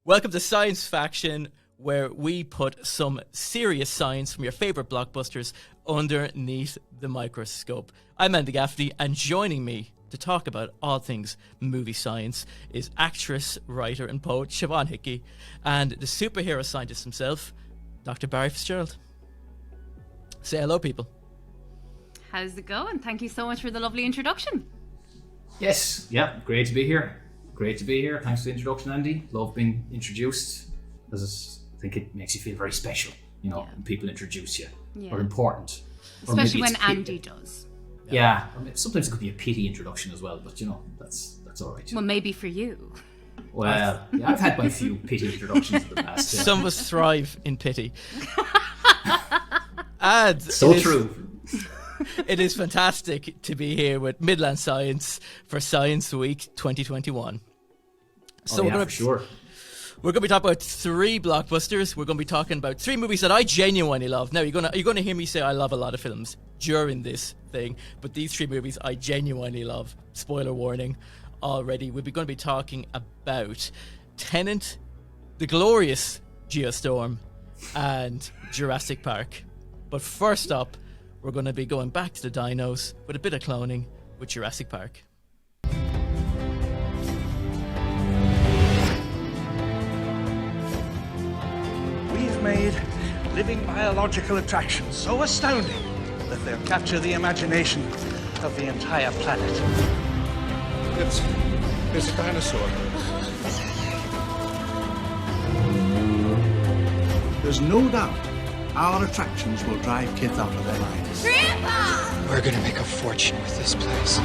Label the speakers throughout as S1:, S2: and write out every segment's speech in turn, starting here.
S1: Welcome to Science Faction, where we put some serious science from your favourite blockbusters underneath the microscope. I'm Andy Gaffney, and joining me to talk about all things movie science is actress, writer and poet Siobhan Hickey, and the superhero scientist himself, Dr. Barry Fitzgerald. Say hello, people.
S2: How's it going? Thank you so much for the lovely introduction.
S3: Yes, yeah, great to be here. Great to be here. Thanks for the introduction, Andy. Love being introduced, because I think it makes you feel very special, you know, when people introduce you, or important.
S2: Especially when Andy does.
S3: Yeah, or sometimes it could be a pity introduction as well, but you know, that's all right.
S2: Well, maybe for you.
S3: Well, yeah, I've had my few pity introductions in the past. Yeah.
S1: Some of us thrive in pity. And
S3: so true.
S1: It is fantastic to be here with Midlands Science for Science Week 2021. So
S3: for sure.
S1: We're going to be talking about 3 blockbusters. We're going to be talking about 3 movies that I genuinely love. Now, you're going to hear me say I love a lot of films during this thing, but these 3 movies I genuinely love. Spoiler warning already. We're going to be talking about Tenet, the glorious Geostorm, and Jurassic Park. But first up, we're going to be going back to the dinos with a bit of cloning with Jurassic Park.
S4: We've made living biological attractions so astounding that they'll capture the imagination of the entire planet. It's a dinosaur. There's no doubt our attractions will drive kids out of their minds.
S5: Grandpa! We're gonna make a fortune with this place.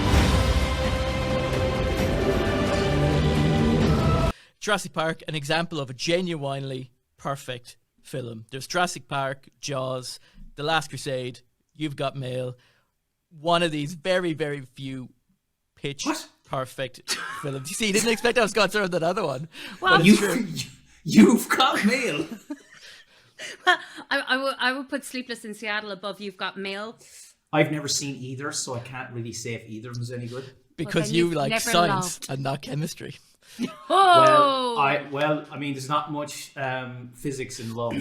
S1: Jurassic Park, an example of a genuinely perfect film. There's Jurassic Park, Jaws, The Last Crusade, You've Got Mail. One of these very, very few pitch perfect films. You see, you didn't expect I was going to throw that other one.
S2: Well,
S3: You've Got Mail.
S2: Well, I would put Sleepless in Seattle above You've Got Mail.
S3: I've never seen either, so I can't really say if either of them is any good.
S1: Because you like science and not chemistry.
S2: Oh!
S3: I mean, there's not much physics in love.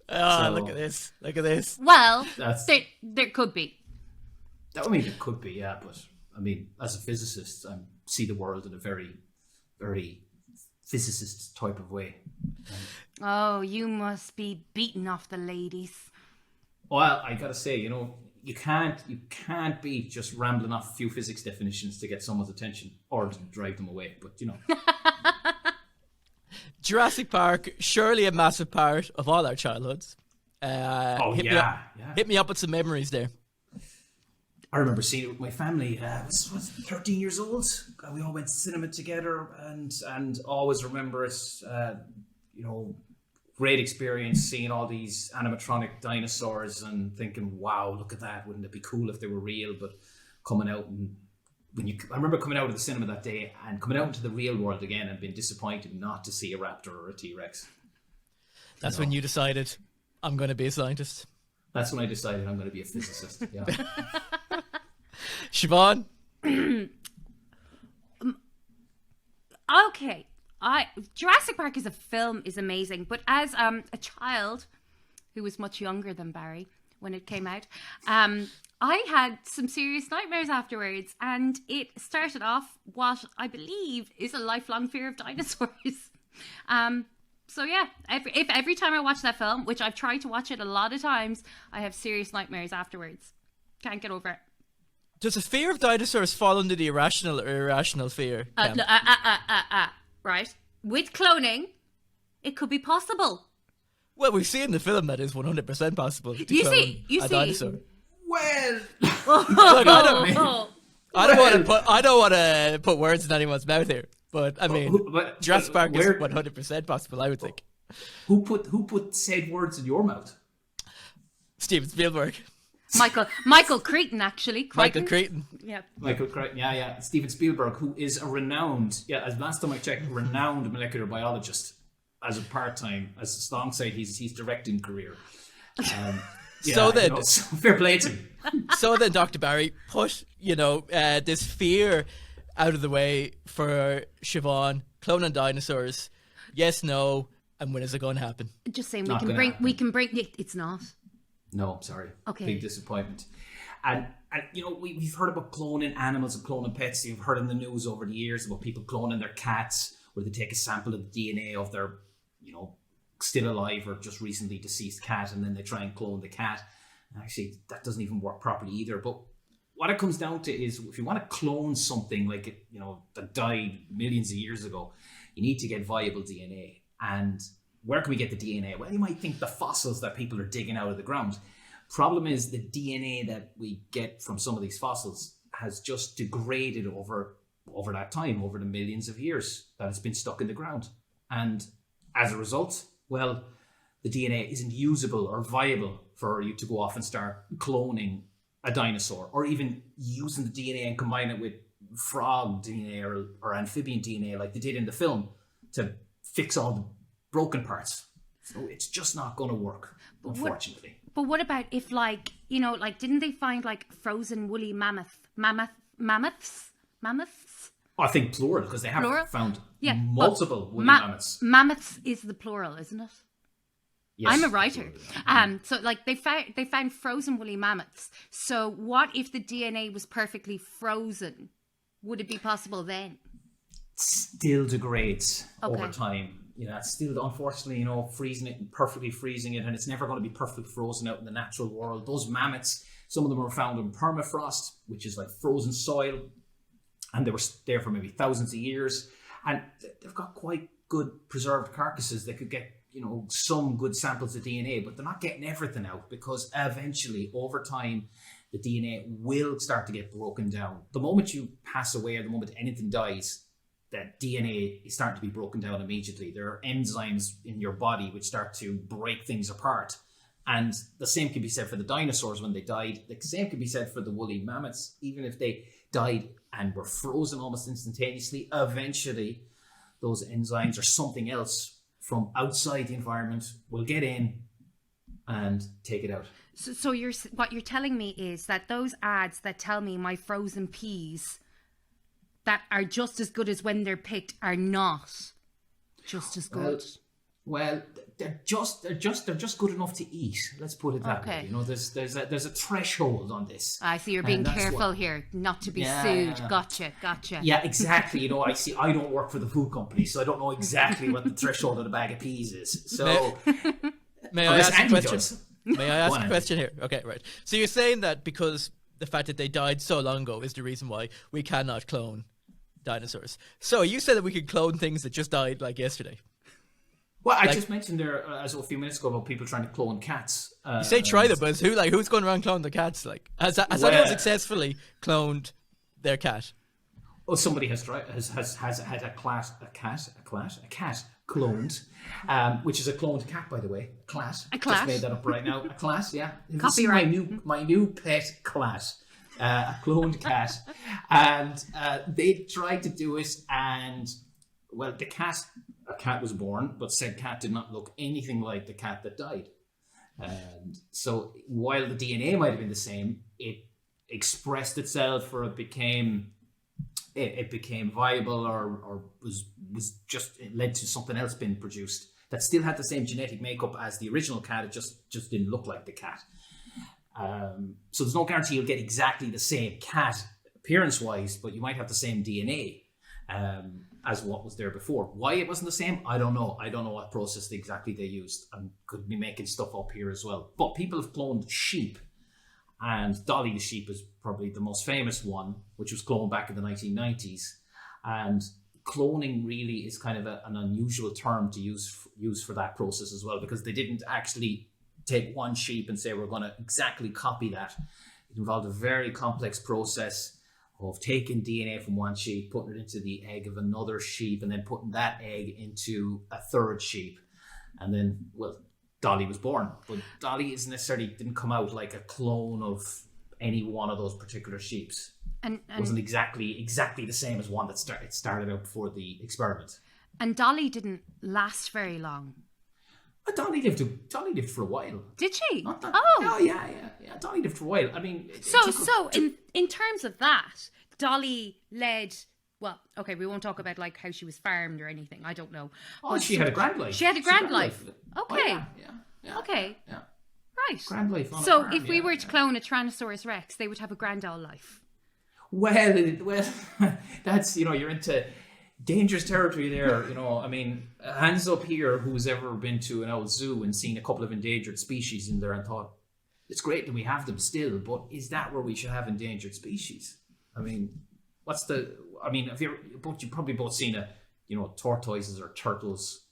S1: Look at this. Look at this.
S2: Well, there could be.
S3: I mean, it could be, yeah, but I mean, as a physicist, I see the world in a very, very physicist type of way.
S2: Oh, you must be beating off the ladies.
S3: Well, I gotta say, you know, you can't be just rambling off a few physics definitions to get someone's attention or to drive them away. But you know,
S1: Jurassic Park, surely a massive part of all our childhoods. Hit me up with some memories there.
S3: I remember seeing it with my family. I was 13 years old. We all went to cinema together, and always remember it. You know, great experience seeing all these animatronic dinosaurs and thinking, "Wow, look at that! Wouldn't it be cool if they were real?" But coming out and I remember coming out of the cinema that day and coming out into the real world again and being disappointed not to see a raptor or a T-Rex.
S1: That's when you decided, I'm going to be a scientist.
S3: That's when I decided I'm going to be a physicist. Yeah.
S1: Siobhan?
S2: Okay. Jurassic Park as a film is amazing, but as a child who was much younger than Barry when it came out, I had some serious nightmares afterwards, and it started off what I believe is a lifelong fear of dinosaurs. So yeah, every time I watch that film, which I've tried to watch it a lot of times, I have serious nightmares afterwards. Can't get over it.
S1: Does the fear of dinosaurs fall under the irrational or irrational fear?
S2: Right. With cloning, it could be possible.
S1: Well, we see in the film that is 100% possible to
S2: you
S1: clone
S2: see,
S1: a dinosaur.
S3: Well,
S1: look, I don't want to put words in anyone's mouth here, but I mean, Jurassic Park is 100% possible, I would think.
S3: Who put said words in your mouth?
S1: Steven Spielberg.
S2: Michael Crichton, actually.
S1: Michael Crichton.
S2: Yeah.
S3: Michael Crichton, yeah. Steven Spielberg, who is a renowned, as last time I checked, renowned molecular biologist as a part-time, as alongside his directing career.
S1: So then,
S3: fair play to him.
S1: So then, Dr. Barry, put this fear out of the way for Siobhan. Cloning dinosaurs, yes, no, And when is it going to happen?
S2: Just saying,
S3: Not gonna happen.
S2: we can bring it. It's not.
S3: No, sorry.
S2: Okay.
S3: Big disappointment. And we've heard about cloning animals and cloning pets. You've heard in the news over the years about people cloning their cats, where they take a sample of the DNA of their, still alive or just recently deceased cat, and then they try and clone the cat. And actually, that doesn't even work properly either. But what it comes down to is, if you want to clone something like that died millions of years ago, you need to get viable DNA. And where can we get the DNA? Well, you might think the fossils that people are digging out of the ground. Problem is, the DNA that we get from some of these fossils has just degraded over that time, over the millions of years that it's been stuck in the ground. And as a result, well, the DNA isn't usable or viable for you to go off and start cloning a dinosaur, or even using the DNA and combine it with frog DNA or amphibian DNA like they did in the film to fix all the broken parts. So it's just not going to work, unfortunately.
S2: But what about if, didn't they find frozen woolly mammoths?
S3: I think plural, because they have
S2: Plural?
S3: found
S2: Yeah,
S3: multiple woolly mammoths.
S2: Mammoths is the plural, isn't it?
S3: Yes,
S2: I'm a writer.
S3: plural,
S2: So they found frozen woolly mammoths. So what if the DNA was perfectly frozen? Would it be possible then?
S3: Still degrades
S2: Okay.
S3: over time. It's still, unfortunately, perfectly freezing it, and it's never going to be perfectly frozen out in the natural world. Those mammoths, some of them were found in permafrost, which is like frozen soil, and they were there for maybe thousands of years, and they've got quite good preserved carcasses. They could get, some good samples of DNA, but they're not getting everything out, because eventually, over time, the DNA will start to get broken down. The moment you pass away, or the moment anything dies, that DNA is starting to be broken down immediately. There are enzymes in your body which start to break things apart. And the same can be said for the dinosaurs when they died. The same can be said for the woolly mammoths. Even if they died and were frozen almost instantaneously, eventually those enzymes or something else from outside the environment will get in and take it out.
S2: So what you're telling me is that those ads that tell me my frozen peas that are just as good as when they're picked are not just as good.
S3: Well, they're just good enough to eat. Let's put it that
S2: Okay.
S3: way. There's a threshold on this.
S2: I see you're being
S3: And that's
S2: careful
S3: what-
S2: here, not to be
S3: Yeah,
S2: sued.
S3: yeah.
S2: Gotcha.
S3: Yeah, exactly. I don't work for the food company, so I don't know exactly what the threshold of the bag of peas is. So
S1: May I
S3: unless
S1: ask a
S3: Andy
S1: question?
S3: does.
S1: May I ask
S3: Go
S1: a
S3: on,
S1: question here? Okay, right. So you're saying that because the fact that they died so long ago is the reason why we cannot clone dinosaurs. So you said that we could clone things that just died like yesterday.
S3: Well, I just mentioned there as a few minutes ago about people trying to clone cats.
S1: You say try them, but who's going around cloning the cats? Has anyone successfully cloned their cat?
S3: Oh, somebody has had a cat cloned, which is a cloned cat, by the way.
S2: A
S3: Just
S2: clat?
S3: made that up right now. A clat, yeah.
S2: Copyright.
S3: My new pet clat. A cloned cat, and they tried to do it, and well, a cat was born, but said cat did not look anything like the cat that died. And so, while the DNA might have been the same, it expressed itself, or it became viable, or was just, it led to something else being produced that still had the same genetic makeup as the original cat. It just didn't look like the cat. So there's no guarantee you'll get exactly the same cat appearance-wise, but you might have the same DNA as what was there before. Why it wasn't the same, I don't know. I don't know what process exactly they used. I could be making stuff up here as well. But people have cloned sheep, and Dolly the sheep is probably the most famous one, which was cloned back in the 1990s. And cloning really is kind of an unusual term to use for that process as well, because they didn't actually take one sheep and say we're going to exactly copy that. It involved a very complex process of taking DNA from one sheep, putting it into the egg of another sheep, and then putting that egg into a third sheep. And then, well, Dolly was born. But Dolly didn't come out like a clone of any one of those particular sheeps.
S2: And
S3: It wasn't exactly the same as one that started out before the experiment.
S2: and Dolly didn't last very long.
S3: But Dolly lived for a while.
S2: Did she?
S3: Not that,
S2: Oh.
S3: yeah. Dolly lived for a while. I mean,
S2: So in terms of that, Dolly led Well, okay, we won't talk about like how she was farmed or anything. I don't know.
S3: Oh,
S2: But
S3: she had a grand life.
S2: She had a grand life.
S3: Oh,
S2: Okay.
S3: yeah.
S2: Okay.
S3: Yeah.
S2: Right.
S3: Grand life on a
S2: So
S3: farm,
S2: if we
S3: yeah,
S2: were to clone a Tyrannosaurus Rex, they would have a grand old life.
S3: Well, that's, you're into dangerous territory there. I mean, hands up here, who's ever been to an old zoo and seen a couple of endangered species in there and thought, it's great that we have them still, but is that where we should have endangered species? I mean, you've probably both seen tortoises or turtles,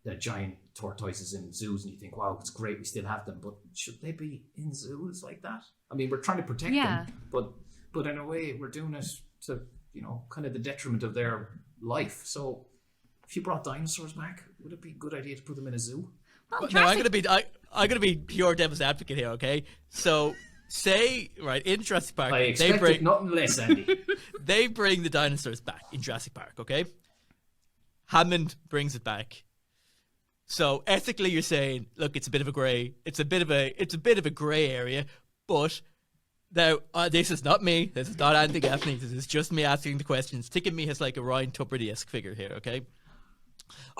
S3: the giant tortoises in zoos, and you think, wow, it's great, we still have them, but should they be in zoos like that? I mean, we're trying to protect them, but in a way, we're doing it to, kind of the detriment of their life. So if you brought dinosaurs back, would it be a good idea to put them in a zoo?
S2: Well,
S1: No, I'm gonna be pure devil's advocate here, okay? So say in Jurassic Park,
S3: I expected nothing less, Andy.
S1: they bring the dinosaurs back in Jurassic Park, okay? Hammond brings it back. So ethically, you're saying, look, it's a bit of a grey grey area, but now this is not me. This is not Andy Gaffney. This is just me asking the questions. Think of me as like a Ryan Tubridy-esque figure here, okay?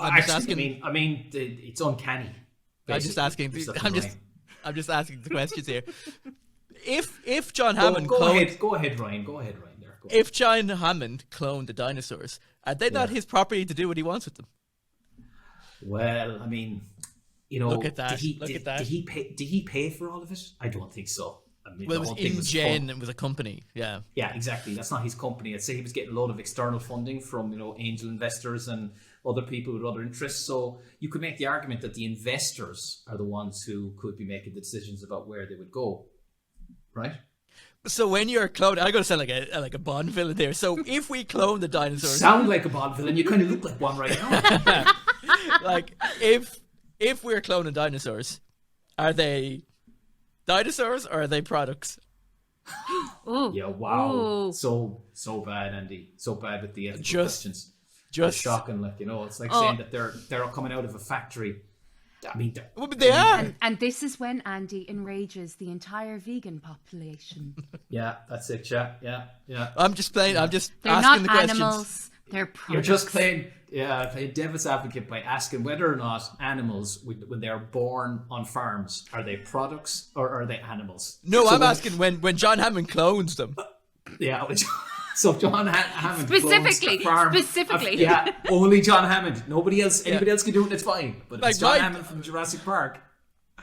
S3: It's uncanny.
S1: I'm just asking.
S3: basically.
S1: I'm just asking the questions here. If John Hammond
S3: Go ahead, Ryan. There. Go.
S1: If John Hammond cloned the dinosaurs, are they not his property to do what he wants with them?
S3: Well, I mean,
S1: Look at that.
S3: Did he pay for all of it? I don't think so. I mean,
S1: Well, it
S3: the
S1: was
S3: whole thing was
S1: InGen.
S3: fun.
S1: It was a company. Yeah.
S3: Yeah, exactly. That's not his company. I'd say he was getting a lot of external funding from angel investors and other people with other interests. So you could make the argument that the investors are the ones who could be making the decisions about where they would go, right?
S1: So when you're cloned, I'm gonna sound like a Bond villain there. So if we clone the dinosaurs,
S3: Sound like a Bond villain. You kind of look like one right now.
S1: like if we're cloning dinosaurs, are they dinosaurs or are they products?
S2: Oh,
S3: Yeah, wow.
S2: Ooh.
S3: So bad, Andy. So bad with the ethical questions.
S1: Just
S3: It's shocking. It's like saying that they're coming out of a factory. I mean,
S1: well, but they are.
S2: And this is when Andy enrages the entire vegan population.
S3: yeah, that's it. Yeah.
S1: I'm just playing. I'm just
S2: They're
S1: asking
S2: not
S3: Oh,
S1: the questions.
S2: animals. They're products.
S3: You're just playing devil's advocate by asking whether or not animals, when they're born on farms, are they products or are they animals?
S1: No,
S3: So
S1: I'm asking when John Hammond clones them.
S3: Yeah. So John Hammond
S2: Specifically,
S3: clones a farm
S2: specifically.
S3: only John Hammond. Nobody else. Anybody else can do it. It's fine. But
S1: Like
S3: it's John
S1: my-
S3: Hammond from Jurassic Park.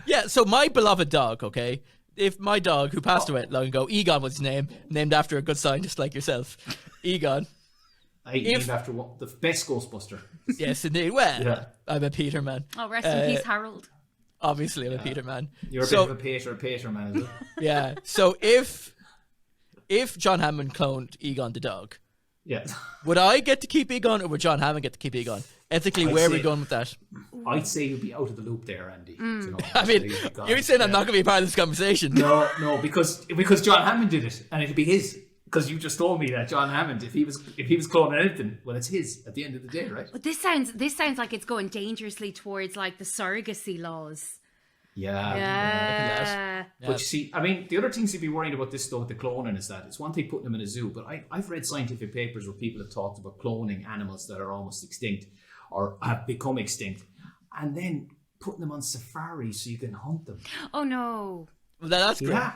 S1: Yeah. So my beloved dog. Okay, if my dog who passed away long ago, Egon was his name, named after a good scientist like yourself, Egon.
S3: Named after the best Ghostbuster.
S1: Yes, indeed. Well,
S3: Yeah.
S1: I'm a Peter man.
S2: Oh, rest in peace, Harold.
S1: Obviously, I'm a Peter man.
S3: You're a bit of a Peter man, is it?
S1: Yeah. So if John Hammond cloned Egon the dog,
S3: Yeah.
S1: would I get to keep Egon or would John Hammond get to keep Egon? Ethically,
S3: I'd
S1: where are we
S3: say-
S1: going with that?
S3: I'd say you'd be out of the loop there, Andy.
S1: I mean, you're saying I'm not going to be part of this conversation.
S3: No, because John Hammond did it, and it'd be his. Because you just told me that John Hammond, if he was cloning anything, well, it's his at the end of the day, right?
S2: But this sounds like it's going dangerously towards like the surrogacy laws.
S3: Yeah.
S2: Yeah.
S3: But you see, I mean, the other things you'd be worried about this though with the cloning is that it's one thing putting them in a zoo, but I've read scientific papers where people have talked about cloning animals that are almost extinct or have become extinct, and then putting them on safari so you can hunt them.
S2: Oh no.
S1: Well, that's great.
S3: Yeah.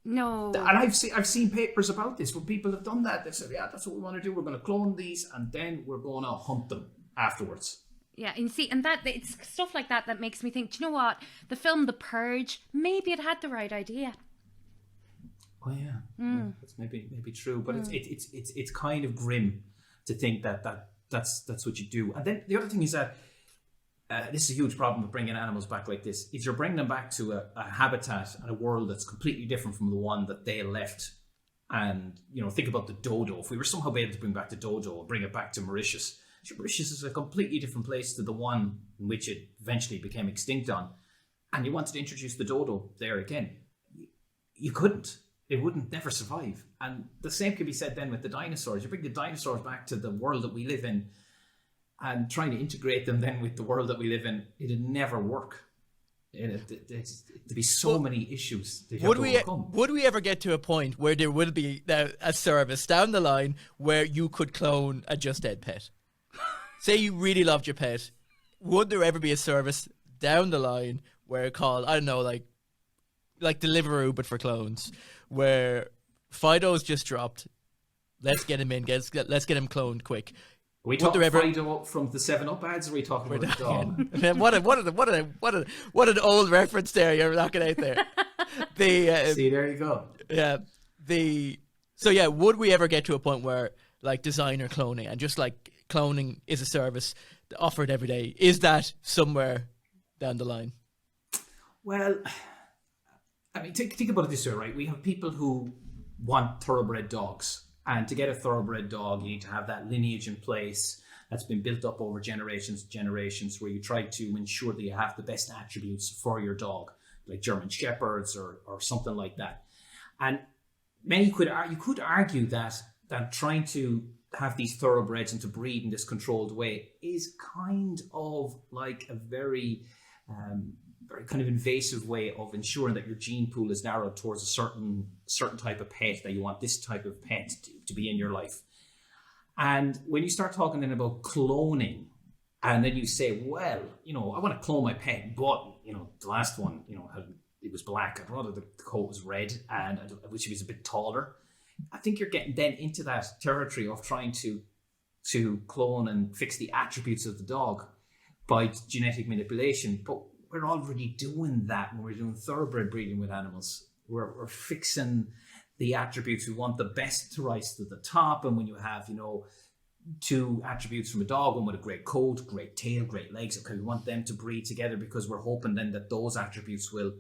S2: No.
S3: And I've seen papers about this where people have done that. They said, yeah, that's what we want to do. We're going to clone these and then we're going to hunt them afterwards.
S2: Yeah, and see, and that it's stuff like that that makes me think, do you know what? The film The Purge, maybe it had the right idea.
S3: Oh yeah, yeah, that's maybe true, but it's kind of grim to think that's what you do. And then the other thing is that this is a huge problem with bringing animals back like this. Is you're bringing them back to a habitat and a world that's completely different from the one that they left. And think about the dodo. If we were somehow able to bring back the dodo and bring it back to Mauritius. Mauritius is a completely different place to the one in which it eventually became extinct on. And you wanted to introduce the dodo there again. You couldn't. It wouldn't never survive. And the same could be said then with the dinosaurs. You bring the dinosaurs back to the world that we live in and trying to integrate them then with the world that we live in, it'd never work. There'd be so many issues that you
S1: Would
S3: have to
S1: we
S3: overcome.
S1: would we ever get to a point where there will be a service down the line where you could clone a just dead pet? Say you really loved your pet, would there ever be a service down the line where it called, I don't know, like Deliveroo but for clones, where Fido's just dropped, let's get him in, let's get him cloned quick.
S3: Are we talking Fido from the 7-Up ads, or are we talking about the dog?
S1: Man, what an old reference there you're knocking out there.
S3: See, there you go.
S1: Yeah, would we ever get to a point where like designer cloning and just like cloning is a service offered every day? Is that somewhere down the line?
S3: Well, I mean, think about it this way, right? We have people who want thoroughbred dogs. And to get a thoroughbred dog, you need to have that lineage in place that's been built up over generations, where you try to ensure that you have the best attributes for your dog, like German Shepherds or something like that. And you could argue that trying to have these thoroughbreds and to breed in this controlled way is kind of like a very kind of invasive way of ensuring that your gene pool is narrowed towards a certain type of pet, that you want this type of pet to be in your life. And when you start talking then about cloning, and then you say, well, I want to clone my pet, but the last one, it was black. I'd rather the coat was red, and I wish he was a bit taller. I think you're getting then into that territory of trying to clone and fix the attributes of the dog by genetic manipulation. But we're already doing that when we're doing thoroughbred breeding with animals. We're fixing the attributes. We want the best to rise to the top. And when you have, two attributes from a dog, one with a great coat, great tail, great legs, okay, we want them to breed together because we're hoping then that those attributes will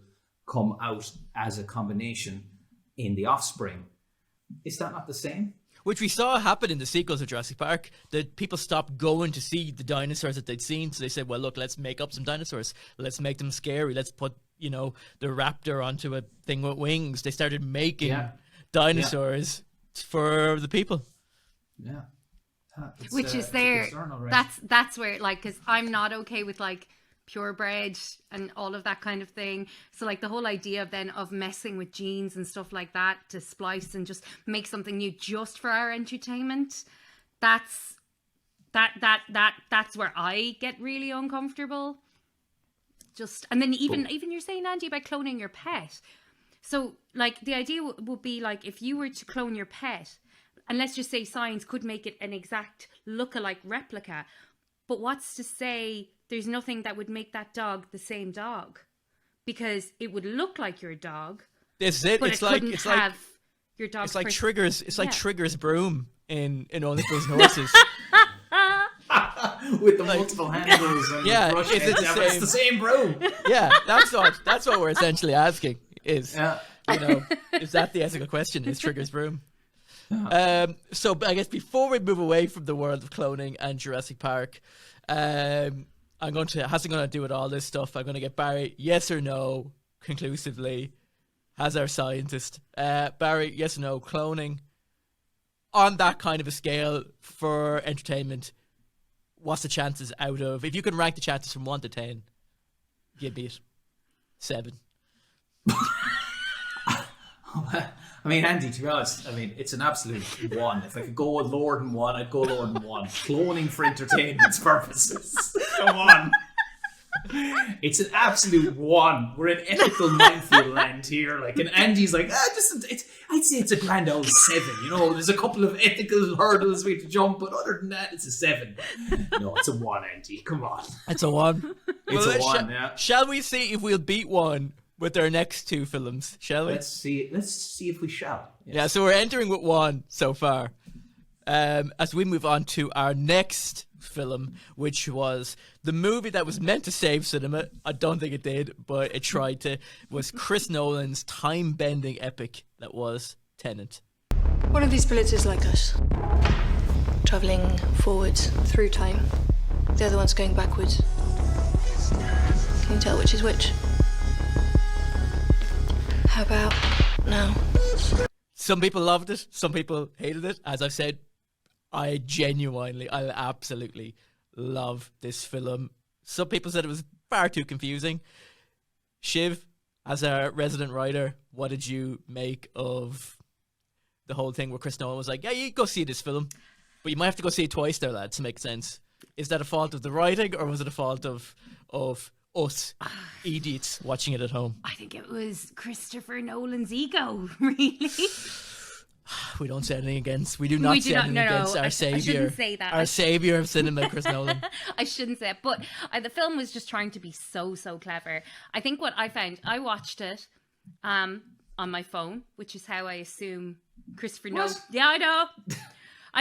S3: come out as a combination in the offspring. Is that not the same?
S1: Which we saw happen in the sequels of Jurassic Park, that people stopped going to see the dinosaurs that they'd seen. So they said, well, look, let's make up some dinosaurs. Let's make them scary. Let's put, the raptor onto a thing with wings. They started making dinosaurs for the people.
S3: Yeah.
S2: Which is there. That's where, like, because I'm not okay with, like, purebred and all of that kind of thing. So like the whole idea of messing with genes and stuff like that to splice and just make something new just for our entertainment, that's where I get really uncomfortable. And then even you're saying, Andy, about cloning your pet. So like the idea would be like if you were to clone your pet, and let's just say science could make it an exact look-alike replica, but what's to say there's nothing that would make that dog the same dog, because it would look like your dog.
S1: This is it.
S2: But
S1: It's
S2: it
S1: like
S2: couldn't have your dog's
S1: it's like
S2: person.
S1: Triggers. It's like Trigger's broom in Only Fools and Horses.
S3: With the multiple handles and
S1: Yeah,
S3: the brush
S1: is it
S3: heads.
S1: the
S3: Yeah, but it's
S1: same?
S3: the same broom.
S1: Yeah, that's what we're essentially asking. Is is that the ethical question? Is Trigger's broom? So I guess before we move away from the world of cloning and Jurassic Park, I'm going to do with all this stuff. I'm going to get Barry, yes or no, conclusively, as our scientist. Barry, yes or no, cloning on that kind of a scale for entertainment, what's the chances out of, if you can rank the chances from 1 to 10, give me it 7.
S3: I mean, Andy, to be honest, it's an absolute 1. If I could go lower than 1, I'd go lower than 1. Cloning for entertainment's purposes. Come on. It's an absolute 1. We're in ethical minefield land here. Like, and Andy's like, I'd say it's a grand old 7. There's a couple of ethical hurdles we have to jump, but other than that, it's a 7. No, it's a 1, Andy. Come on.
S1: It's a 1.
S3: It's a 1, yeah.
S1: Shall we see if we'll beat 1 with our next 2 films, shall we?
S3: Let's see if we shall. Yes.
S1: Yeah, so we're entering with 1 so far. As we move on to our next film, which was the movie that was meant to save cinema. I don't think it did, but it tried to. Was Chris Nolan's time-bending epic that was Tenet.
S6: One of these bullets is like us, traveling forwards through time. The other one's going backwards. Can you tell which is which? How about now?
S1: Some people loved it, some people hated it. As I've said, I absolutely love this film. Some people said it was far too confusing. Shiv, as a resident writer, what did you make of the whole thing where Chris Nolan was like, yeah, you go see this film, but you might have to go see it twice there, lad, to make sense? Is that a fault of the writing, or was it a fault of us idiots watching it at home?
S2: I think it was Christopher Nolan's ego, really.
S1: We don't say anything against. We do not say anything against our
S2: I
S1: savior.
S2: shouldn't say that.
S1: Our savior of cinema, Chris Nolan.
S2: I shouldn't say it, but the film was just trying to be so clever. I think what I found, I watched it on my phone, which is how I assume Christopher Nolan. Yeah, I know.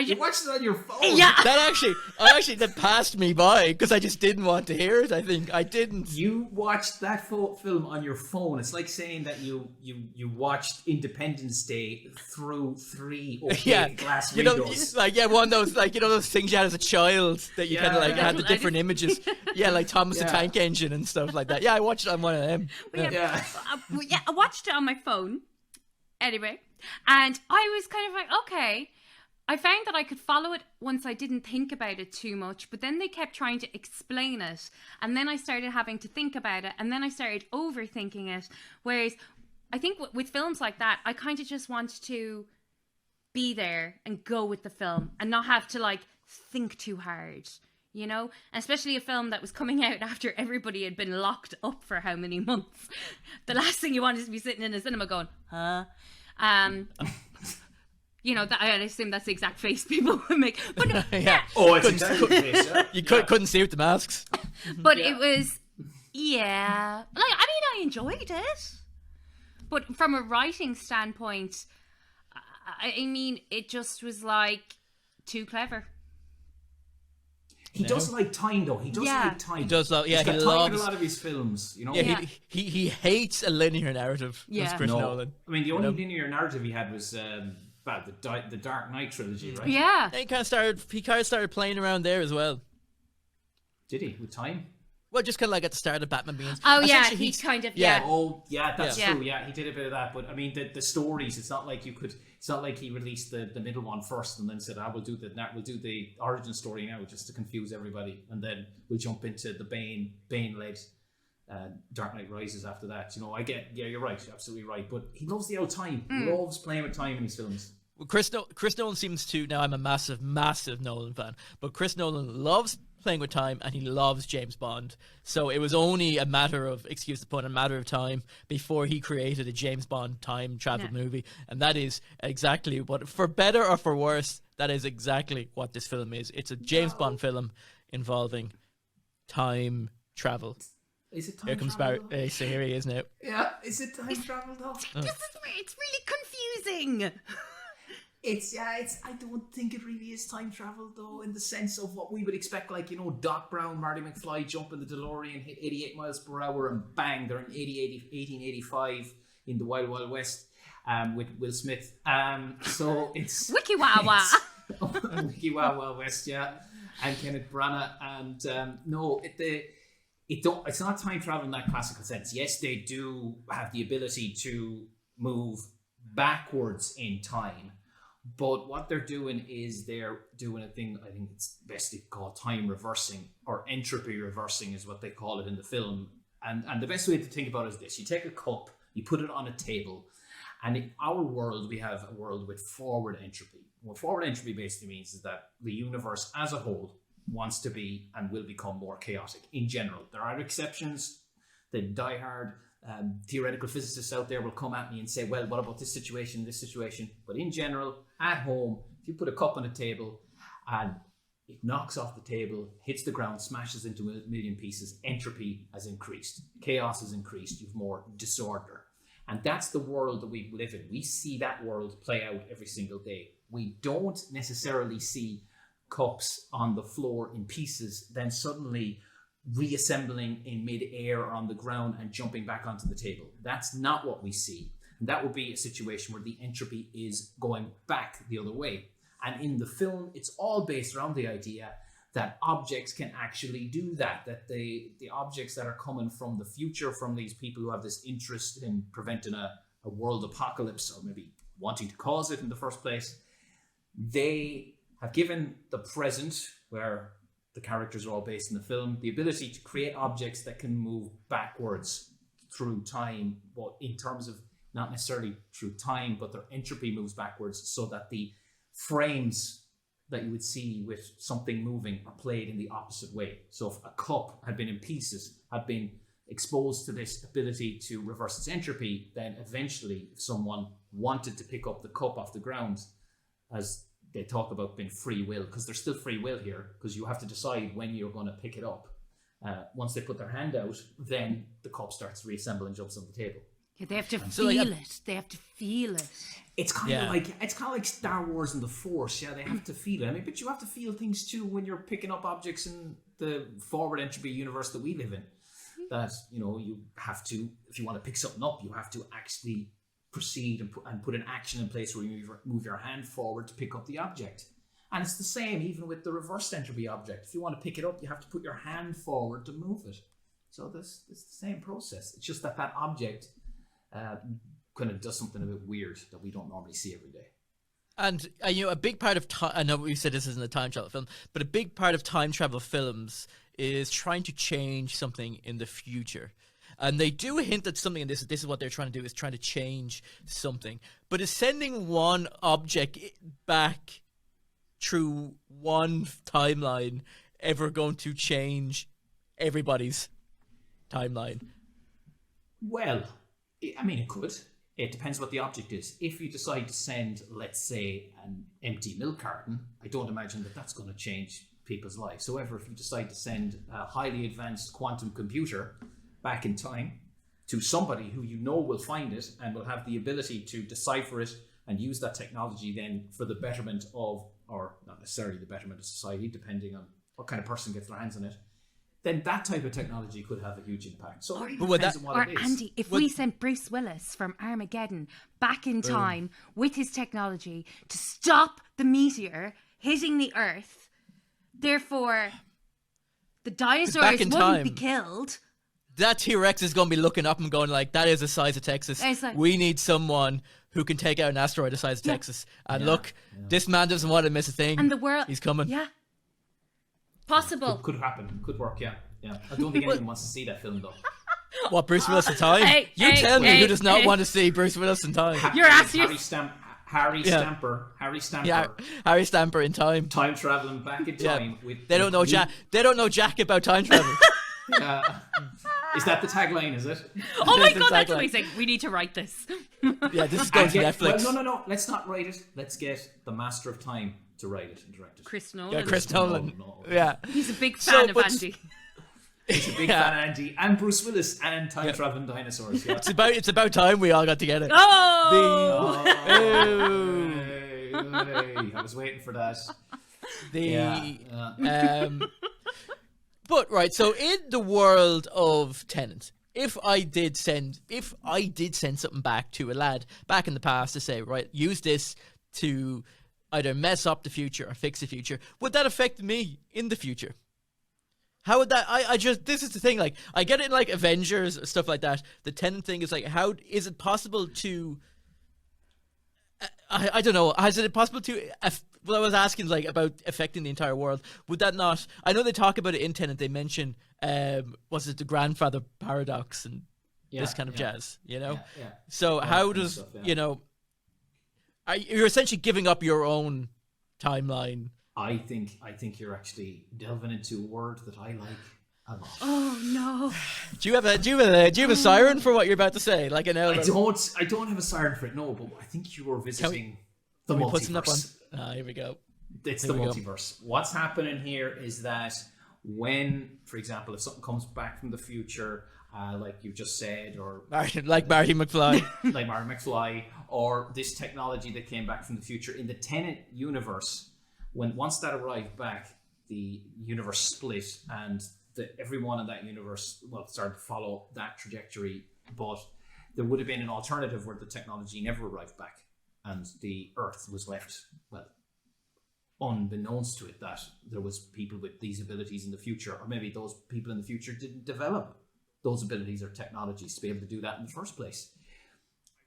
S3: You watched it on your phone?
S2: Yeah.
S3: That
S1: passed me by because I just didn't want to hear it. I think I didn't.
S3: You watched that film on your phone. It's like saying that you watched Independence Day through 3 glass windows.
S1: One of those those things you had as a child that you kind of had the different images. Yeah, like Thomas the Tank Engine and stuff like that. Yeah, I watched it on one of them.
S2: I watched it on my phone anyway, and I was kind of like, okay. I found that I could follow it once I didn't think about it too much, but then they kept trying to explain it, and then I started having to think about it, and then I started overthinking it. Whereas I think with films like that, I kind of just want to be there and go with the film and not have to think too hard, you know? And especially a film that was coming out after everybody had been locked up for how many months. The last thing you want is to be sitting in a cinema going, huh? You know, I assume that's the exact face people would make. But
S1: yeah.
S3: Oh, it's exactly the face.
S1: You couldn't see with the masks.
S2: But it was, I enjoyed it. But from a writing standpoint, I mean, it just was too clever.
S3: He doesn't like time, though. He doesn't like time.
S1: He does love. Yeah,
S3: he
S1: loves
S3: time in a lot of his films. You know.
S1: Yeah, he hates a linear narrative.
S2: Yeah,
S1: Chris Nolan.
S3: I mean, the only linear narrative he had was the Dark Knight trilogy, right?
S2: Yeah.
S1: And he kind of started playing around there as well.
S3: Did he with time?
S1: Well, just kind of at the start of Batman Begins.
S2: Oh yeah, he kind of
S3: Oh yeah, that's true. Yeah, he did a bit of that. But I mean, the stories. It's not like you could. It's not like he released the middle one first and then said, we'll do the origin story now just to confuse everybody, and then we'll jump into the Bane led Dark Knight Rises after that. You know, you're right, absolutely right. But he loves the old time. He loves playing with time in his films.
S1: Well, Chris Nolan seems to, now I'm a massive Nolan fan, but Chris Nolan loves playing with time and he loves James Bond. So it was only a matter of time before he created a James Bond time travel movie. And that is exactly what, for better or for worse, that is exactly what this film is. It's a James Bond film involving time travel.
S3: Is it time
S1: Here comes
S3: travel?
S1: Barry. So here he is now.
S3: Yeah, is it time travel though?
S2: This is where it's really confusing.
S3: I don't think it really is time travel though, in the sense of what we would expect, Doc Brown, Marty McFly jump in the DeLorean, hit 88 miles per hour, and bang, they're in 1885 in the Wild Wild West with Will Smith. So it's
S2: Wiki Wawa.
S3: Wiki Wild West, yeah, and Kenneth Branagh, and it's not time travel in that classical sense. Yes, they do have the ability to move backwards in time. But what they're doing is they're doing a thing, I think it's best to call time reversing, or entropy reversing is what they call it in the film. And the best way to think about it is this. You take a cup, you put it on a table, and in our world, we have a world with forward entropy. What forward entropy basically means is that the universe as a whole wants to be and will become more chaotic in general. There are exceptions. The diehard theoretical physicists out there will come at me and say, well, what about this situation? But in general, at home, if you put a cup on a table and it knocks off the table, hits the ground, smashes into a million pieces, entropy has increased. Chaos has increased. You've more disorder. And that's the world that we live in. We see that world play out every single day. We don't necessarily see cups on the floor in pieces, then suddenly reassembling in mid-air or on the ground and jumping back onto the table. That's not what we see. And that would be a situation where the entropy is going back the other way. And in the film, it's all based around the idea that objects can actually do that, that the objects that are coming from the future, from these people who have this interest in preventing a world apocalypse, or maybe wanting to cause it in the first place, they have given the present, where the characters are all based in the film, the ability to create objects that can move backwards through time, but in terms of not necessarily through time, but their entropy moves backwards, so that the frames that you would see with something moving are played in the opposite way. So if a cup had been in pieces, had been exposed to this ability to reverse its entropy, then eventually if someone wanted to pick up the cup off the ground, as they talk about being free will, because there's still free will here, because you have to decide when you're going to pick it up. Once they put their hand out, then the cup starts to reassemble and jumps on the table.
S2: Yeah, they have to feel it. They have to feel it.
S3: It's kind of like Star Wars and the Force. Yeah, they have to feel it. I mean, but you have to feel things too when you're picking up objects in the forward entropy universe that we live in. That, you know, you have to, if you want to pick something up, you have to actually proceed and put an action in place where you move your hand forward to pick up the object. And it's the same even with the reversed entropy object. If you want to pick it up, you have to put your hand forward to move it. So it's the same process. It's just that object kind of does something a bit weird that we don't normally see every day.
S1: And you know, a big part of time, I know we said this isn't a time travel film, but a big part of time travel films is trying to change something in the future. And they do hint at something in this. This is what they're trying to do, is trying to change something. But is sending one object back through one timeline ever going to change everybody's timeline?
S3: Well, I mean, it could. It depends what the object is. If you decide to send, let's say, an empty milk carton, I don't imagine that that's going to change people's lives. However, if you decide to send a highly advanced quantum computer back in time to somebody who you know will find it and will have the ability to decipher it and use that technology then for the betterment of, or not necessarily the betterment of society, depending on what kind of person gets their hands on it, then that type of technology could have a huge impact. So it really depends on what it is.
S2: Andy, if we sent Bruce Willis from Armageddon back in time with his technology to stop the meteor hitting the Earth, therefore the dinosaurs wouldn't be killed.
S1: That T-Rex is going to be looking up and going like, that is the size of Texas.
S2: Like,
S1: we need someone who can take out an asteroid the size of Texas. And look, this man doesn't want to miss a thing.
S2: And the world...
S1: He's coming.
S2: Yeah. Possible.
S3: Could happen. Could work, yeah. I don't think anyone wants to see that film, though.
S1: What, Bruce Willis in time? Tell me who does not want to see Bruce Willis in time.
S2: You're asking...
S3: Harry Stamper.
S1: Yeah, Harry Stamper in time.
S3: Time traveling back in time.
S1: They don't know Jack about time travel.
S3: Is that the tagline, is it?
S2: Oh my god, that's amazing. We need to write this.
S1: Yeah, this is going to Netflix.
S3: Well, no. Let's not write it. Let's get the master of time to write it and direct it.
S2: Chris Nolan.
S1: Yeah, Chris Nolan. Yeah.
S2: He's a big fan of Andy.
S3: He's a big fan of Andy and Bruce Willis and time traveling dinosaurs. Yeah.
S1: It's about time we all got together.
S2: Oh!
S3: Hey, I was waiting for that.
S1: But right, so in the world of Tenet, if I did send something back to a lad back in the past to say, right, use this to either mess up the future or fix the future, would that affect me in the future? How would that? I just, this is the thing. Like, I get it in like Avengers stuff like that. The Tenet thing is like, how is it possible to? I don't know. Is it possible to? Well, I was asking like about affecting the entire world. Would that not? I know they talk about it in Tenet. They mention, was it the grandfather paradox and this kind of jazz? You know.
S3: Yeah.
S1: So how does you know? You're essentially giving up your own timeline.
S3: I think you're actually delving into a word that I like a lot.
S2: Oh no!
S1: Do you have a siren for what you're about to say? Like an element?
S3: I don't have a siren for it. No, but I think you were visiting the multiverse.
S1: Here we go.
S3: It's the multiverse. What's happening here is that when, for example, if something comes back from the future, like you just said, or
S1: like Marty
S3: McFly, or this technology that came back from the future in the Tenet universe. Once that arrived back, the universe split, and everyone in that universe started to follow that trajectory. But there would have been an alternative where the technology never arrived back, and the Earth was left, unbeknownst to it, that there was people with these abilities in the future, or maybe those people in the future didn't develop those abilities or technologies to be able to do that in the first place.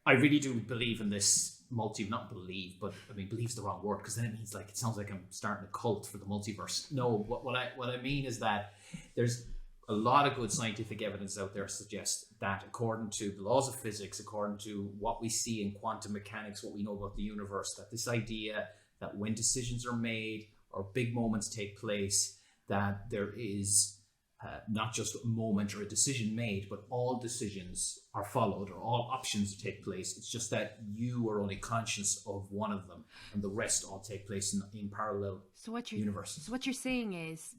S3: I really do believe in this believe's the wrong word, because then it sounds like I'm starting a cult for the multiverse. No, what I mean is that there's a lot of good scientific evidence out there suggests that according to the laws of physics, according to what we see in quantum mechanics, what we know about the universe, that this idea that when decisions are made or big moments take place, that there is not just a moment or a decision made, but all decisions are followed or all options take place. It's just that you are only conscious of one of them and the rest all take place in parallel universes.
S2: So what you're saying is,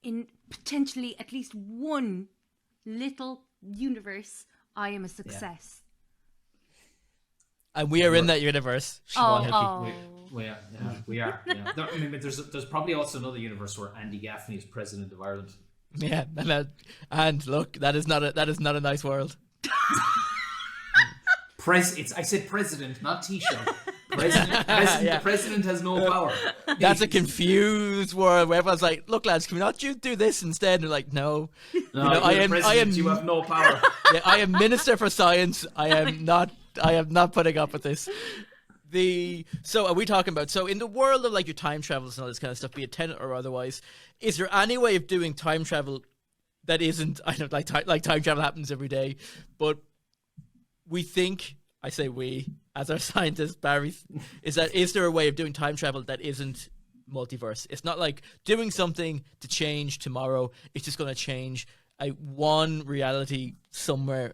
S2: in potentially at least one little universe, I am a success.
S1: And we are in that universe. Siobhan Hickey.
S3: We are. Yeah. I mean, there's probably also another universe where Andy Gaffney is president of Ireland.
S1: Yeah, and look, that is not a nice world.
S3: I said president, not Taoiseach. President.
S1: Yeah.
S3: The president has no power.
S1: That's a confused world where everyone's like, "Look, lads, can we not do this instead?" And they're like, "No,
S3: I am. You have no power."
S1: Yeah, I am Minister for Science. I am not putting up with this. So are we talking about, so in the world of like your time travels and all this kind of stuff, be it Tenet or otherwise, is there any way of doing time travel that isn't, I don't like time travel happens every day, but we think, I say we as our scientist Barry, is there a way of doing time travel that isn't multiverse? It's not like doing something to change tomorrow. It's just going to change one reality somewhere,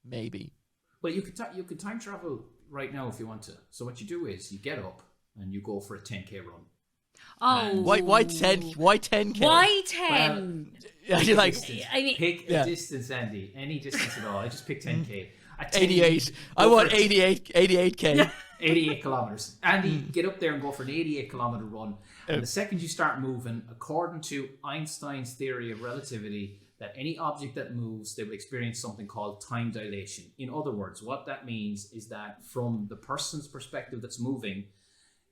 S1: maybe.
S3: Well, you could time travel right now if you want to. So what you do is you get up and you go for a 10k run.
S2: Oh,
S1: why 10? Why 10k?
S2: Why 10?
S1: Well, you're like,
S3: pick a distance, Andy. Any distance at all. I just picked 10k.
S1: 88. I want 88k.
S3: 88 kilometers. Andy, get up there and go for an 88 kilometer run. And the second you start moving, according to Einstein's theory of relativity, that any object that moves, they will experience something called time dilation. In other words, what that means is that from the person's perspective that's moving,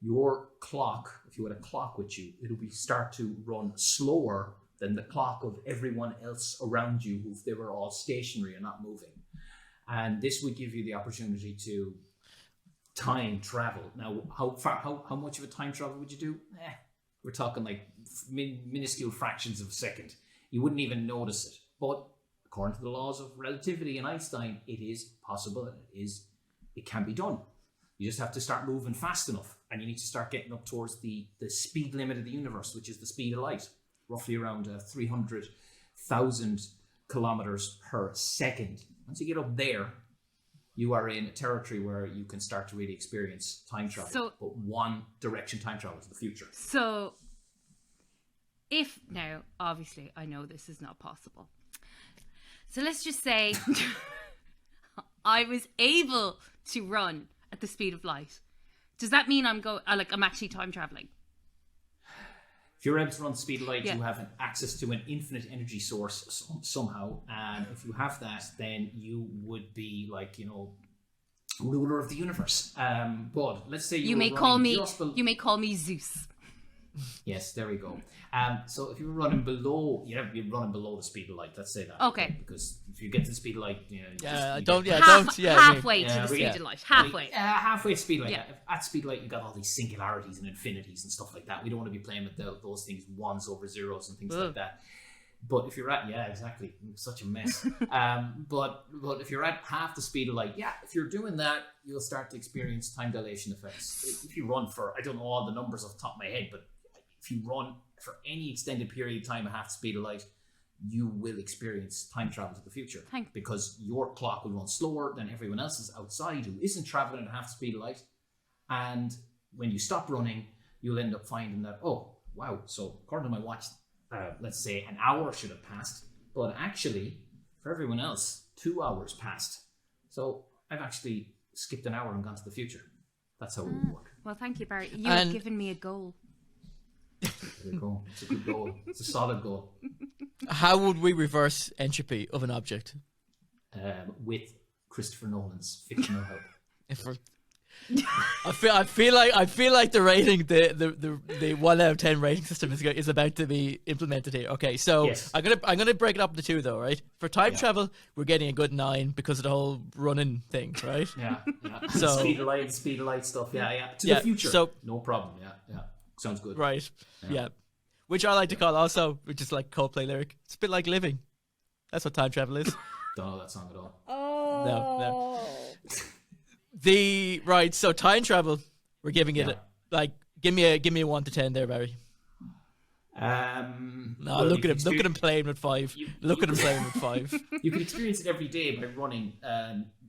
S3: your clock, if you had a clock with you, it'll start to run slower than the clock of everyone else around you if they were all stationary and not moving. And this would give you the opportunity to time travel. Now, how much of a time travel would you do? We're talking like minuscule fractions of a second. You wouldn't even notice it. But according to the laws of relativity and Einstein, it is possible and it can be done. You just have to start moving fast enough, and you need to start getting up towards the speed limit of the universe, which is the speed of light, roughly around 300,000 kilometers per second. Once you get up there, you are in a territory where you can start to really experience time travel, but one direction time travel to the future.
S2: So, now, obviously, I know this is not possible. So let's just say I was able to run at the speed of light. Does that mean I'm actually time traveling?
S3: If you're able to run the speed of light, you have access to an infinite energy source somehow. And if you have that, then you would be like, ruler of the universe. But let's say
S2: you may call me Zeus.
S3: Yes, there we go. So if you were running below, you're running below the speed of light. Let's say that.
S2: Okay.
S3: Because if you get to the speed of light,
S2: halfway to the speed of light. Halfway.
S3: Halfway to speed of light.
S2: Yeah.
S3: At speed of light, you got all these singularities and infinities and stuff like that. We don't want to be playing with those things, ones over zeros and things like that. But if you're at, exactly, such a mess. But if you're at half the speed of light, if you're doing that, you'll start to experience time dilation effects. If you run for, I don't know all the numbers off the top of my head, but if you run for any extended period of time at half the speed of light, you will experience time travel to the future. Because your clock will run slower than everyone else's outside who isn't traveling at half the speed of light. And when you stop running, you'll end up finding that, oh, wow, so according to my watch, let's say an hour should have passed, but actually, for everyone else, 2 hours passed. So I've actually skipped an hour and gone to the future. That's how it would work.
S2: Well, thank you, Barry. You've given me a goal.
S3: There you go. It's a good goal. It's a solid goal.
S1: How would we reverse entropy of an object?
S3: With Christopher Nolan's fictional help.
S1: I feel like the rating, the 1 out of 10 rating system is about to be implemented here. Okay, so yes. I'm gonna break it up into two though, right? For time travel, we're getting a good 9 because of the whole running thing, right?
S3: Yeah.
S1: So
S3: speed of light stuff. Yeah. To the future. So no problem. Yeah. Sounds good.
S1: Right. Yeah. which I like to call also, which is like Coldplay lyric. It's a bit like living. That's what time travel is.
S3: Don't know that song at all.
S1: No. So time travel, we're giving it like give me a 1 to 10 there, Barry. No, look at him playing with 5. Look at him playing with 5.
S3: You can experience it every day by running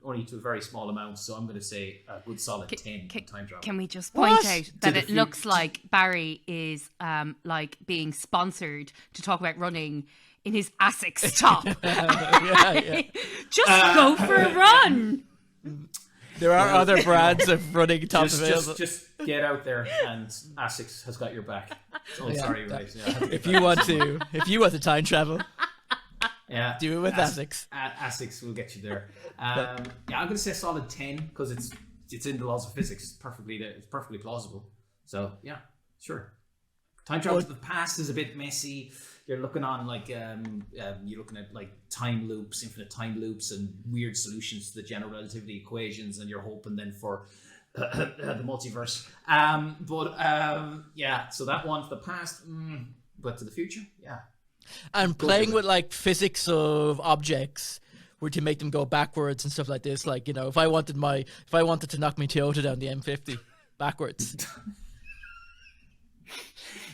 S3: only to a very small amount. So I'm going to say a good solid 10 time travel.
S2: Can we just point out that it looks like Barry is like being sponsored to talk about running in his Asics top? Just go for a run.
S1: There are other brands of running tops available.
S3: Just get out there, and Asics has got your back. Oh, sorry, right? Yeah,
S1: if you want to time travel, do it with Asics.
S3: Asics will get you there. I'm going to say a solid 10 because it's in the laws of physics. It's perfectly plausible. So yeah, sure. Time travel to the past is a bit messy. You're looking on like you're looking at like time loops, infinite time loops, and weird solutions to the general relativity equations, and you're hoping then for the multiverse. So that one to the past, but to the future, yeah.
S1: And playing with like physics of objects, were to make them go backwards and stuff like this. Like, you know, if I wanted to knock my Toyota down the M50 backwards.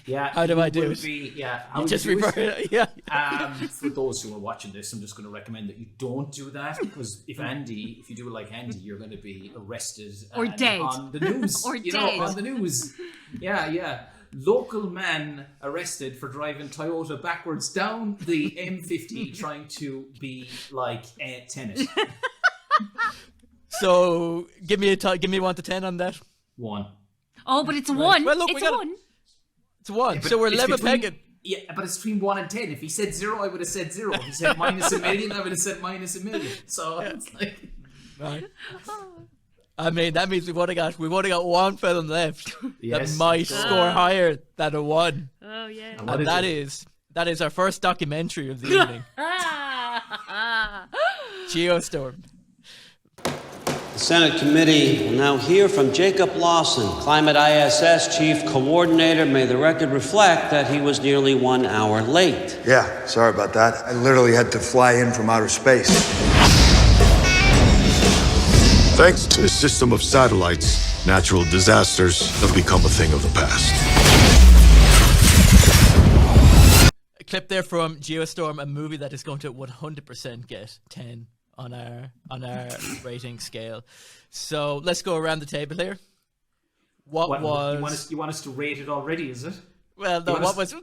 S3: Yeah.
S1: How do I do it?
S3: You
S1: just revert it. Yeah.
S3: For those who are watching this, I'm just going to recommend that you don't do that, because if you do it like Andy, you're going to be arrested
S2: or dead
S3: on the news.
S2: or
S3: dead on the news. Yeah. Local man arrested for driving Toyota backwards down the M50, trying to be like Tenet.
S1: So give me 1 to 10 on that.
S3: 1.
S2: Oh, but it's a 1.
S1: Well, look,
S2: it's a 1.
S1: It's 1.
S3: Yeah,
S1: so we're level pegging.
S3: Yeah, but it's between 1 and 10. If he said 0, I would have said 0. If he said minus a million, I would have said minus a million. So it's like,
S1: right. I mean, that means we've only got one film left that might score higher than a 1.
S2: Oh yeah.
S3: And
S1: that is our first documentary of the evening. Geostorm.
S7: The Senate committee will now hear from Jacob Lawson, Climate ISS Chief Coordinator. May the record reflect that he was nearly 1 hour late.
S8: Yeah, sorry about that. I literally had to fly in from outer space. Thanks to a system of satellites, natural disasters have become a thing of the past.
S1: A clip there from Geostorm, a movie that is going to 100% get 10 on our rating scale. So let's go around the table here. You
S3: want us to rate it already? Is it?
S1: Well, no. What was?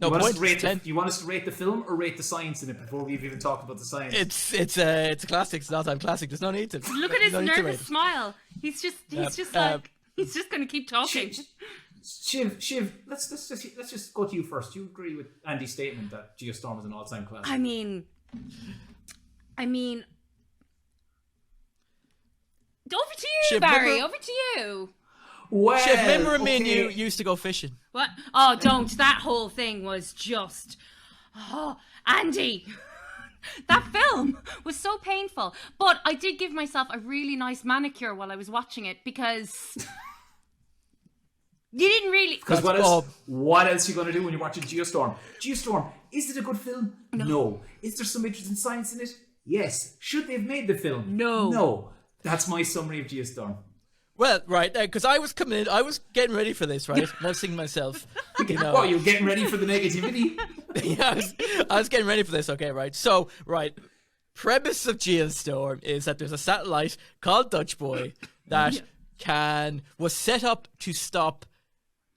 S1: No point.
S3: You want us to rate the film or rate the science in it before we've even talked about the science?
S1: It's a classic. It's an all-time classic. There's no need to.
S2: Look at his nervous smile. He's just going to keep talking.
S3: Shiv, let's just go to you first. Do you agree with Andy's statement that Geostorm is an all-time classic?
S2: I mean, over to you,
S1: Shiv,
S2: Barry. Over to you.
S3: Well,
S1: Shiv, remember me and you used to go fishing.
S2: What? Oh, don't. That whole thing was just... Oh, Andy. That film was so painful. But I did give myself a really nice manicure while I was watching it because... You didn't really...
S3: Because what else are you going to do when you're watching Geostorm? Geostorm, is it a good film? No. Is there some interesting science in it? Yes. Should they have made the film? No. That's my summary of Geostorm.
S1: Well, right, because I was coming in, I was getting ready for this, right? And I was thinking to myself, you know...
S3: What, you were getting ready for the negativity?
S1: Yeah, I was getting ready for this, okay, right? So, right, premise of Geostorm is that there's a satellite called Dutch Boy that was set up to stop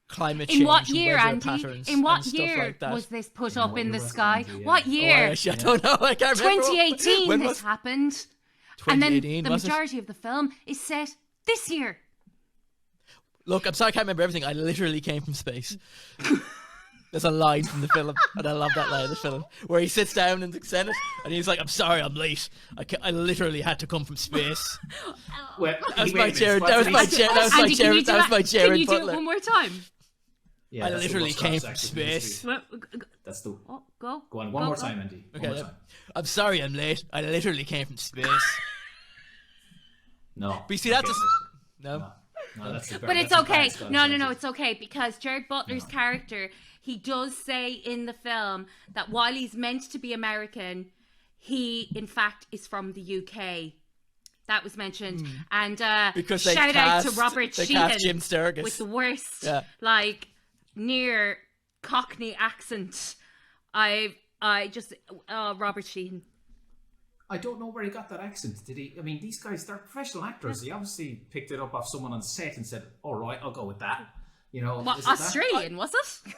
S1: climate change.
S2: In what year, Andy?
S1: Patterns
S2: in what
S1: and
S2: year
S1: like
S2: was this put up in the sky?
S3: Andy, yeah.
S2: What year?
S1: I don't know. I can't remember.
S2: 2018
S1: when
S2: this happened.
S1: 2018,
S2: and then the
S1: was it?
S2: majority of the film is set this year.
S1: Look, I'm sorry I can't remember everything. I literally came from space. There's a line from the film, and I love that line of the film, where he sits down in the Senate, and he's like, I'm sorry, I'm late. I literally had to come from space.
S3: Well,
S1: That was my chair. That was my chair. That was my
S2: Andy,
S1: chair.
S2: can you do
S1: That was
S2: that?
S1: my chair
S2: Can
S1: in
S2: you do it
S1: Butler.
S2: one more time?
S3: Yeah,
S1: I
S3: that's the
S1: literally
S3: worst
S1: came
S3: class
S1: from
S3: act in history.
S1: space.
S3: That's the...
S2: Oh, go.
S3: Go on, one more time, Andy. One more
S1: Okay.
S3: time.
S1: I'm sorry, I'm late. I literally came from space.
S3: No.
S1: But you see, that's
S3: Okay.
S1: no.
S3: No, that's the
S2: But it's
S3: that's the
S2: okay.
S3: bad Scottish
S2: No,
S3: accent.
S2: it's okay because Jared Butler's character, he does say in the film that while he's meant to be American, he in fact is from the UK. That was mentioned, and
S1: Because they
S2: shout out to Robert
S1: they
S2: Sheehan
S1: cast Jim Sturgis.
S2: with the worst,
S1: Yeah.
S2: like near Cockney accent. I just Robert Sheehan.
S3: I don't know where he got that accent. Did he? I mean, these guys, they're professional actors. He obviously picked it up off someone on set and said, all right, I'll go with that. You know,
S2: What,
S3: is it that?
S2: Australian, was it?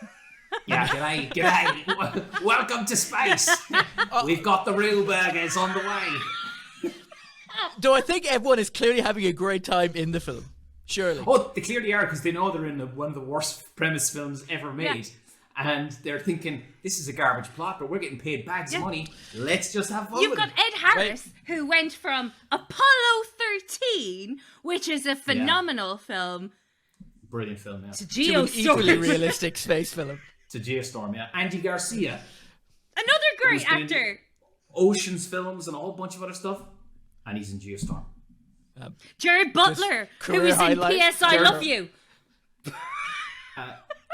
S3: Yeah, g'day. Welcome to space. We've got the real burgers on the way.
S1: Do I think everyone is clearly having a great time in the film? Surely.
S3: Oh, they clearly are because they know they're in one of the worst premise films ever made. And they're thinking, this is a garbage plot, but we're getting paid bags of money. Let's just have fun
S2: You've
S3: with
S2: got
S3: it.
S2: Ed Harris, who went from Apollo 13, which is a phenomenal film,
S3: Brilliant film, yeah.
S2: to
S1: To an equally
S2: Geostorm.
S1: realistic space film.
S3: To Geostorm, yeah. Andy Garcia.
S2: Another great
S3: Who's been in
S2: actor.
S3: Ocean's films and a whole bunch of other stuff. And he's in Geostorm.
S2: Jared Butler, who
S1: career
S2: was in
S1: highlight.
S2: P.S. I Love You.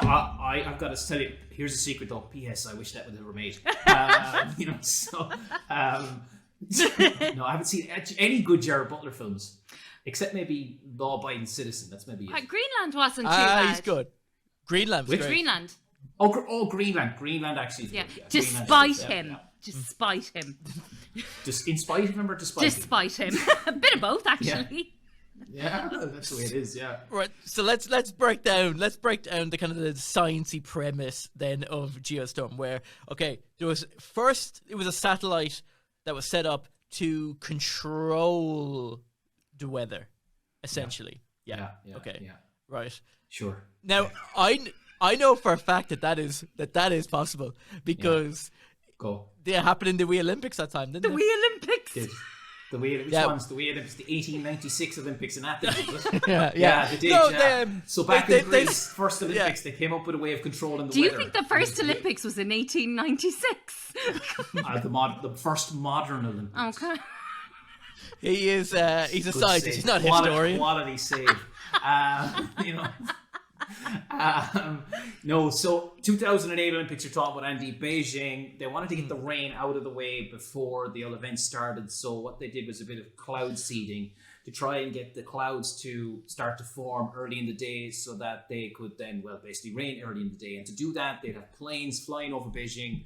S3: I've got to tell you, here's a secret though. P.S. I wish that would have ever made. You know, so no, I haven't seen any good Jared Butler films, except maybe Law Abiding Citizen. That's maybe it.
S2: Greenland wasn't too bad.
S1: He's good. Greenland was great.
S2: Greenland.
S3: Oh, Greenland. Greenland actually is
S2: Yeah.
S3: good. Yeah.
S2: Despite
S3: Greenland's good,
S2: him.
S3: yeah.
S2: Despite him.
S3: Just in spite of him or despite him?
S2: Despite him. A bit of both, actually.
S3: Yeah, that's the way it is. Yeah.
S1: Right, so let's break down the kind of the sciencey premise then of Geostorm, where it was a satellite that was set up to control the weather, essentially. Yeah. Okay.
S3: Yeah.
S1: Right.
S3: Sure.
S1: Now I know for a fact that is possible because
S3: Go.
S1: they happened in the Wii Olympics that time, didn't
S2: The
S1: they?
S2: Wii Olympics.
S3: Did. Which
S1: Yeah.
S3: ones? The Wii Olympics, the 1896 Olympics in Athens, was it?
S1: Yeah.
S3: they did.
S1: No,
S3: yeah.
S1: they,
S3: So back
S1: they-
S3: in
S1: they-
S3: Greece, first Olympics, they came up with a way of controlling the
S2: Do you
S3: weather.
S2: think the first Olympics was in 1896?
S3: The first modern Olympics.
S2: Okay.
S1: he's a
S3: Good
S1: scientist.
S3: save.
S1: He's not a historian.
S3: Quality save. You know. No, so 2008 Olympics, you're talking about Andy, Beijing. They wanted to get the rain out of the way before the event started. So what they did was a bit of cloud seeding to try and get the clouds to start to form early in the day so that they could then, basically rain early in the day. And to do that, they'd have planes flying over Beijing,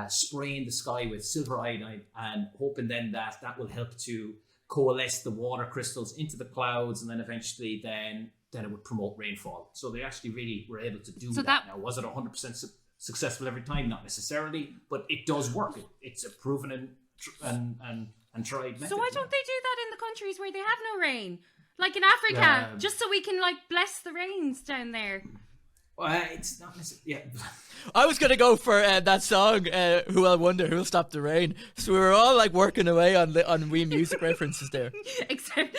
S3: spraying the sky with silver iodide and hoping then that will help to coalesce the water crystals into the clouds, and then eventually then it would promote rainfall. So they actually really were able to do that. Now, was it 100% successful every time? Not necessarily, but it does work. It's a proven and tried method.
S2: So why don't they do that in the countries where they have no rain? Like in Africa, just so we can bless the rains down there.
S3: It's not necessarily. Yeah.
S1: I was gonna go for that song, "Who Will Wonder, Who'll Stop the Rain." So we were all working away on Wii music references there.
S2: Except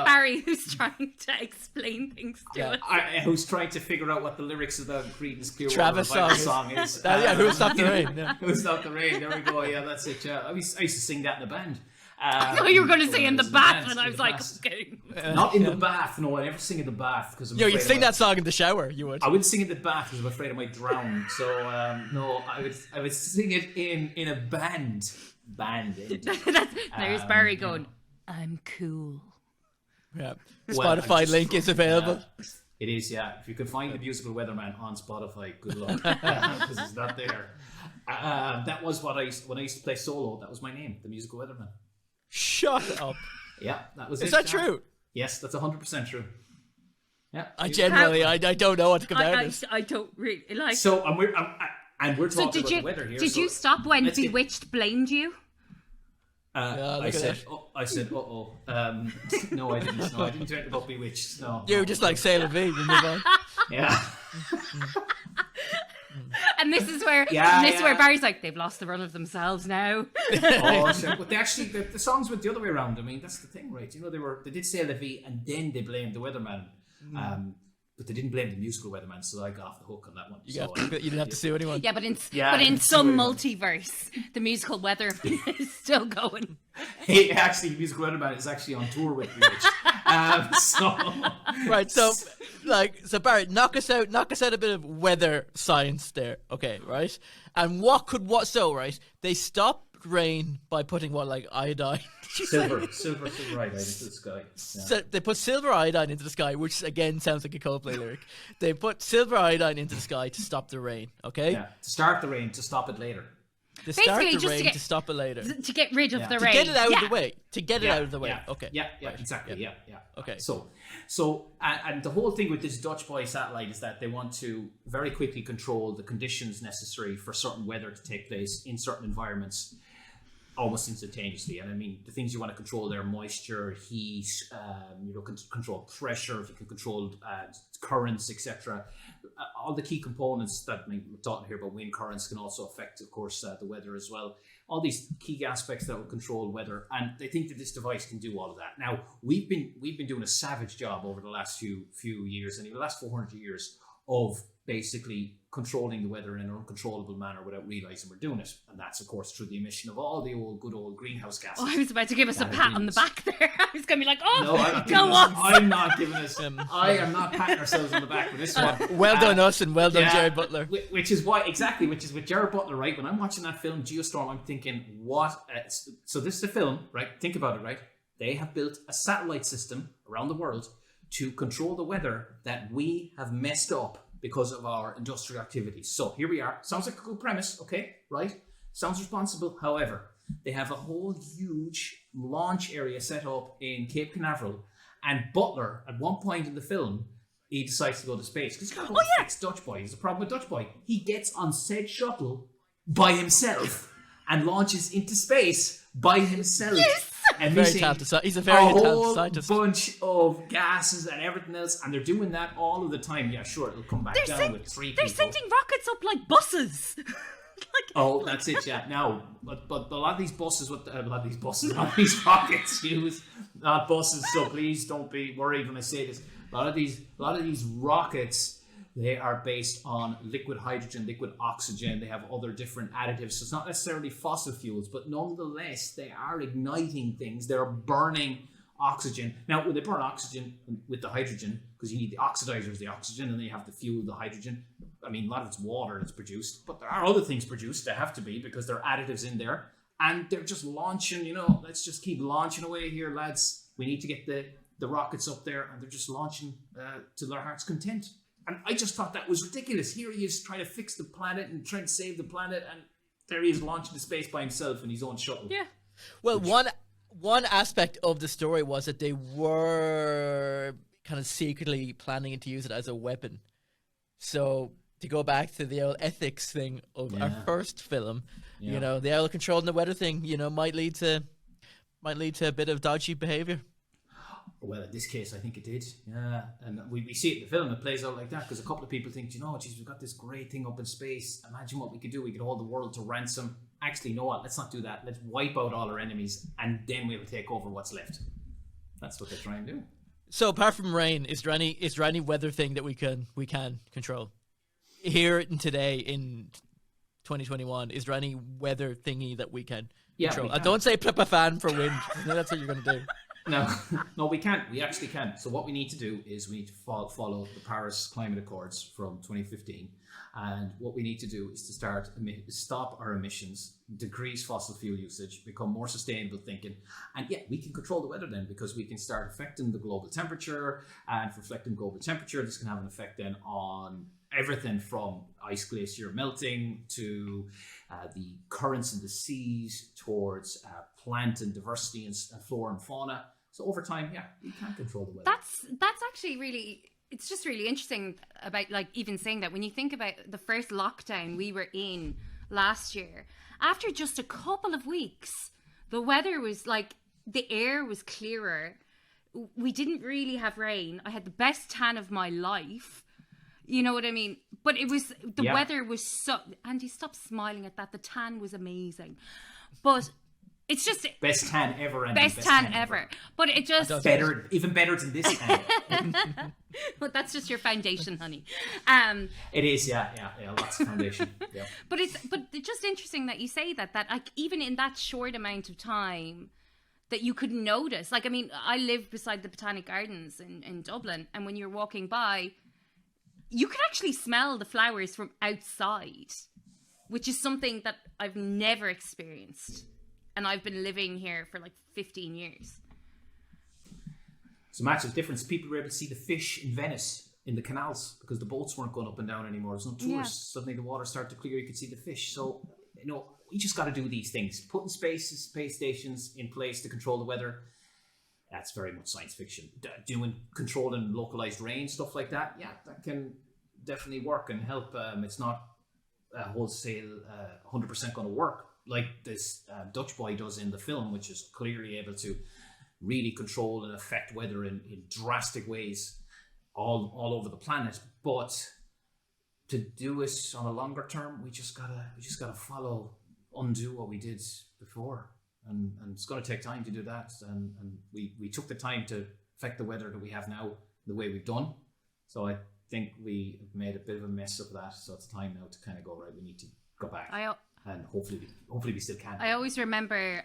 S2: Barry, who's trying to explain things to us.
S3: Who's trying to figure out what the lyrics of the Creedence Clearwater
S1: Travis
S3: song is.
S1: Who'll Stop the Rain? Yeah.
S3: Who'll Stop the Rain? There we go. Yeah, that's it. Yeah. I used to sing that in the band.
S2: I thought you were going to sing in the bath, and I was like,
S3: past.
S2: okay.
S3: Not in the bath. No, I never sing in the bath because I'm.
S1: Yo, you'd
S3: afraid
S1: sing that song in the shower. You would.
S3: I wouldn't sing in the bath because I'm afraid I might drown. So no, I would sing it in a band.
S2: There's Barry going, I'm cool.
S1: Yeah.
S3: Well, I
S1: Spotify
S3: just-
S1: link is available.
S3: It is, yeah. If you can find the musical Weatherman on Spotify, good luck, because it's not there. That was when I used to play solo. That was my name, the musical Weatherman.
S1: Shut up.
S3: Yeah, that was.
S1: Is
S3: it,
S1: that
S3: yeah.
S1: true?
S3: Yes, that's 100% true. Yeah,
S1: I genuinely, I don't know what to compare this.
S2: I don't really like.
S3: So we're talking
S2: So
S3: about the weather here.
S2: Did you stop when
S3: let's get-
S2: Bewitched blamed you?
S1: look
S3: I
S1: at
S3: said,
S1: that.
S3: no, I didn't. No, I didn't talk about Bewitched. No,
S1: You were just like Sail of V. You move on.
S3: yeah.
S2: And this is where where Barry's like, they've lost the run of themselves now.
S3: Oh, sure. But they actually, the songs went the other way around. I mean, that's the thing, right? You know, they did say Levy and then they blamed the Weatherman, but they didn't blame the musical Weatherman, so I got off the hook on that one.
S1: You didn't have to sue anyone.
S2: Yeah, but in
S3: it's
S2: some
S3: true.
S2: multiverse, the musical weather is still going.
S3: Actually, musical Weatherman is actually on tour with Bewitched. So
S1: Right, so Barry, knock us out a bit of weather science there, okay, right? And right? They stopped rain by putting iodine.
S3: silver iodine into the sky. Yeah.
S1: So they put silver iodine into the sky, which again sounds like a Coldplay lyric. They put silver iodine into the sky to stop the rain, okay?
S3: Yeah, to start the rain, to stop it later.
S1: To start
S2: Basically,
S1: the
S2: just
S1: rain, to stop it later.
S2: To get rid of the
S1: To
S2: rain.
S1: get it out of the
S2: Yeah.
S1: way. To get it out of the way.
S3: Yeah.
S1: Okay.
S3: Yeah,
S1: Right.
S3: exactly. Yeah.
S1: Okay.
S3: So, and the whole thing with this Dutch boy satellite is that they want to very quickly control the conditions necessary for certain weather to take place in certain environments almost instantaneously. And I mean, the things you want to control there: moisture, heat, control pressure, if you can control currents, etc. All the key components that we're talking here about wind currents can also affect, of course, the weather as well. All these key aspects that will control weather, and they think that this device can do all of that. Now, we've been doing a savage job over the last few years, and even the last 400 years, of basically controlling the weather in an uncontrollable manner without realizing we're doing it. And that's, of course, through the emission of all the good old greenhouse gases.
S2: Oh, I was about to give us a pat on the back there. I was going to be like, oh,
S3: No, I'm not
S2: go
S3: giving
S2: on.
S3: I'm not giving us. I am not patting ourselves on the back with this one.
S1: Well done us and well done
S3: yeah,
S1: Jared Butler.
S3: Which is with Jared Butler, right? When I'm watching that film, Geostorm, I'm thinking, what? So this is a film, right? Think about it, right? They have built a satellite system around the world to control the weather that we have messed up because of our industrial activities. So here we are. Sounds like a good premise, okay? Right? Sounds responsible. However, they have a whole huge launch area set up in Cape Canaveral, and Butler, at one point in the film, he decides to go to space because he's got to fix Dutch Boy. There's a problem with Dutch Boy. He gets on said shuttle by himself and launches into space by himself.
S2: Yes!
S3: And
S1: Very talented. He's a very talented scientist.
S3: A bunch of gases and everything else, and they're doing that all of the time. Yeah, sure, it'll come back down with three people.
S2: They're sending rockets up like buses.
S3: That's it. Yeah. Now, but a lot of these rockets use not buses. So please don't be worried when I say this. A lot of these rockets, they are based on liquid hydrogen, liquid oxygen. They have other different additives. So it's not necessarily fossil fuels, but nonetheless, they are igniting things. They're burning oxygen. Now, when they burn oxygen with the hydrogen, because you need the oxidizers, the oxygen, and then you have to fuel the hydrogen. I mean, a lot of it's water that's produced, but there are other things produced. They have to be because there are additives in there. And they're just launching, let's just keep launching away here, lads. We need to get the rockets up there, and they're just launching to their heart's content. And I just thought that was ridiculous. Here he is trying to fix the planet and trying to save the planet, and there he is launching to space by himself in his own shuttle.
S2: Yeah.
S1: Well, one aspect of the story was that they were kind of secretly planning to use it as a weapon. So to go back to the old ethics thing of our first film, the old controlling the weather thing, might lead to a bit of dodgy behavior.
S3: Well, in this case, I think it did. Yeah, and we see it in the film. It plays out like that because a couple of people think, geez, we've got this great thing up in space. Imagine what we could do. We could hold the world to ransom. Actually, you know what? Let's not do that. Let's wipe out all our enemies, and then we'll take over what's left. That's what they're trying to do.
S1: So, apart from rain, is there any weather thing that we can control here and today in 2021? Is there any weather thingy that we can control?
S3: We can.
S1: Don't say flip a fan for wind. That's what you're going to do.
S3: No, we can't. We actually can't. So what we need to do is we need to follow the Paris Climate Accords from 2015. And what we need to do is to stop our emissions, decrease fossil fuel usage, become more sustainable thinking. And we can control the weather then, because we can start affecting the global temperature. And for affecting global temperature, this can have an effect then on everything from ice glacier melting to the currents in the seas towards plant and diversity and flora and fauna. So over time, we can control the weather.
S2: That's actually really, it's just really interesting about even saying that when you think about the first lockdown we were in last year, after just a couple of weeks, the weather was the air was clearer. We didn't really have rain. I had the best tan of my life. You know what I mean? But it was, the weather was so, Andy, stop smiling at that. The tan was amazing. But it's just...
S3: Best tan ever, Andy.
S2: Best tan ever. But it just...
S3: Even better than this tan.
S2: But that's just your foundation, honey.
S3: It is, yeah, lots of foundation. Yeah.
S2: But it's just interesting that you say that even in that short amount of time, that you couldn't notice. Like, I mean, I live beside the Botanic Gardens in Dublin, and when you're walking by, you can actually smell the flowers from outside, which is something that I've never experienced. And I've been living here for like 15 years.
S3: It's a massive difference. People were able to see the fish in Venice in the canals because the boats weren't going up and down anymore. There's no tourists. Suddenly the water started to clear. You could see the fish. So, we just got to do these things. Putting space stations in place to control the weather. That's very much science fiction. Controlling localized rain, stuff like that. Yeah, that can definitely work and help. It's not wholesale 100% going to work like this Dutch boy does in the film, which is clearly able to really control and affect weather in drastic ways all over the planet. But to do it on a longer term, we just gotta undo what we did before. And it's going to take time to do that. And we took the time to affect the weather that we have now the way we've done. So I think we have made a bit of a mess of that. So it's time now to kind of go, right, we need to go back. And hopefully we still can.
S2: I always remember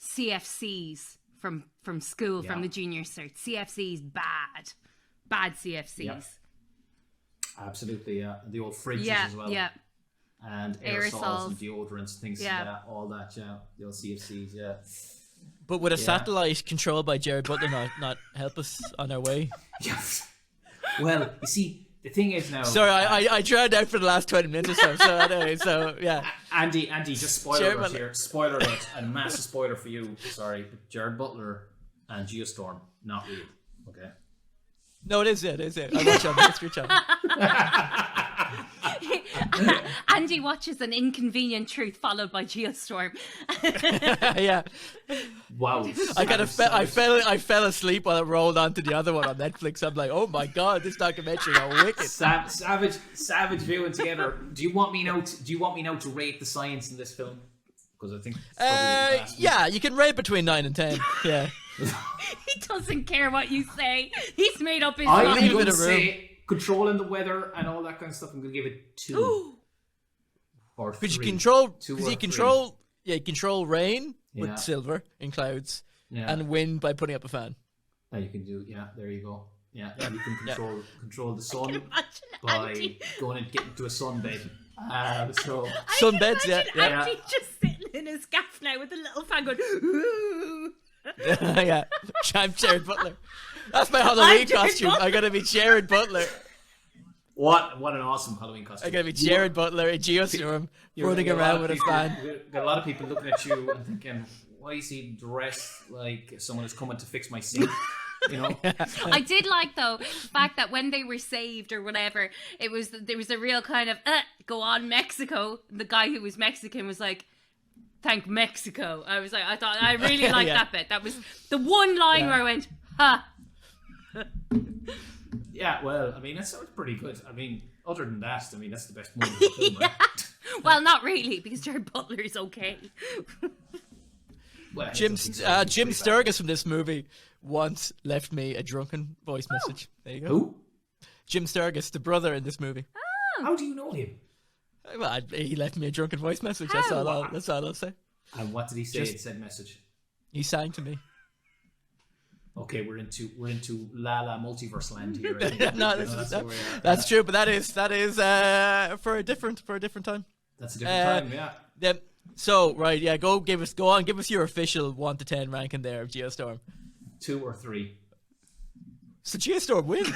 S2: CFCs from school, from the junior cert. CFCs, bad CFCs.
S3: Yeah. Absolutely, yeah. The old fridges as well. Yeah. And aerosols and deodorants, things like that, all that, yeah. The old CFCs, yeah.
S1: But would a satellite controlled by Jared Butler not help us on our way?
S3: Yes. Well, you see, the thing is now...
S1: Sorry, I drowned out for the last 20 minutes or so. So anyway, yeah.
S3: Andy, just spoiler alert here. Spoiler alert, and a massive spoiler for you. Sorry, but Jared Butler and Geostorm, not real. Okay.
S1: No, it is it. I watch on the History Channel.
S2: Andy watches An Inconvenient Truth followed by Geostorm.
S1: Yeah.
S3: Wow.
S1: I fell asleep while it rolled onto the other one on Netflix. I'm like, oh my god, this documentary is wicked.
S3: Savage viewing together. Do you want me now to rate the science in this film? Because I think
S1: you can rate between 9 and 10. Yeah.
S2: He doesn't care what you say. He's made up his
S3: mind.
S2: mind.
S3: I'm going to say controlling the weather and all that kind of stuff. I'm going to give it 2 or 3.
S1: Because you control rain with silver in clouds and wind by putting up a fan.
S3: And you can do there you go. Yeah, you can control the sun by going and getting to a sunbed.
S1: Sunbeds, yeah.
S2: Andy just sitting in his gaff now with a little fan going, ooh.
S1: Yeah, I'm Jared Butler. That's my Halloween costume. I'm gonna be Jared Butler.
S3: What an awesome Halloween costume!
S1: I'm gonna be Jared Butler in Geostorm, running around with a fan.
S3: Got a lot of people looking at you and thinking, "Why is he dressed like someone who's coming to fix my sink?" You know.
S2: I did like though the fact that when they were saved or whatever, there was a real kind of go on Mexico. The guy who was Mexican was like, thank Mexico. I really liked that bit. That was the one line where I went, ha.
S3: Yeah, well, I mean, that sounds pretty good. I mean, other than that, I mean, that's the best movie of the film, right?
S2: Well, not really, because Jared Butler is okay.
S3: Well,
S1: Jim Sturgis from this movie once left me a drunken voice message. There you go.
S3: Who?
S1: Jim Sturgis, the brother in this movie.
S2: Oh.
S3: How do you know him?
S1: Well, he left me a drunken voice message. That's all I'll say.
S3: And what did he say in said message?
S1: He sang to me.
S3: Okay, we're into La La multiverse land here.
S1: That's true, but that is for a different time.
S3: That's a different time, yeah.
S1: So right, yeah, go give us your official 1 to 10 ranking there of Geostorm.
S3: 2 or 3.
S1: So Geostorm wins.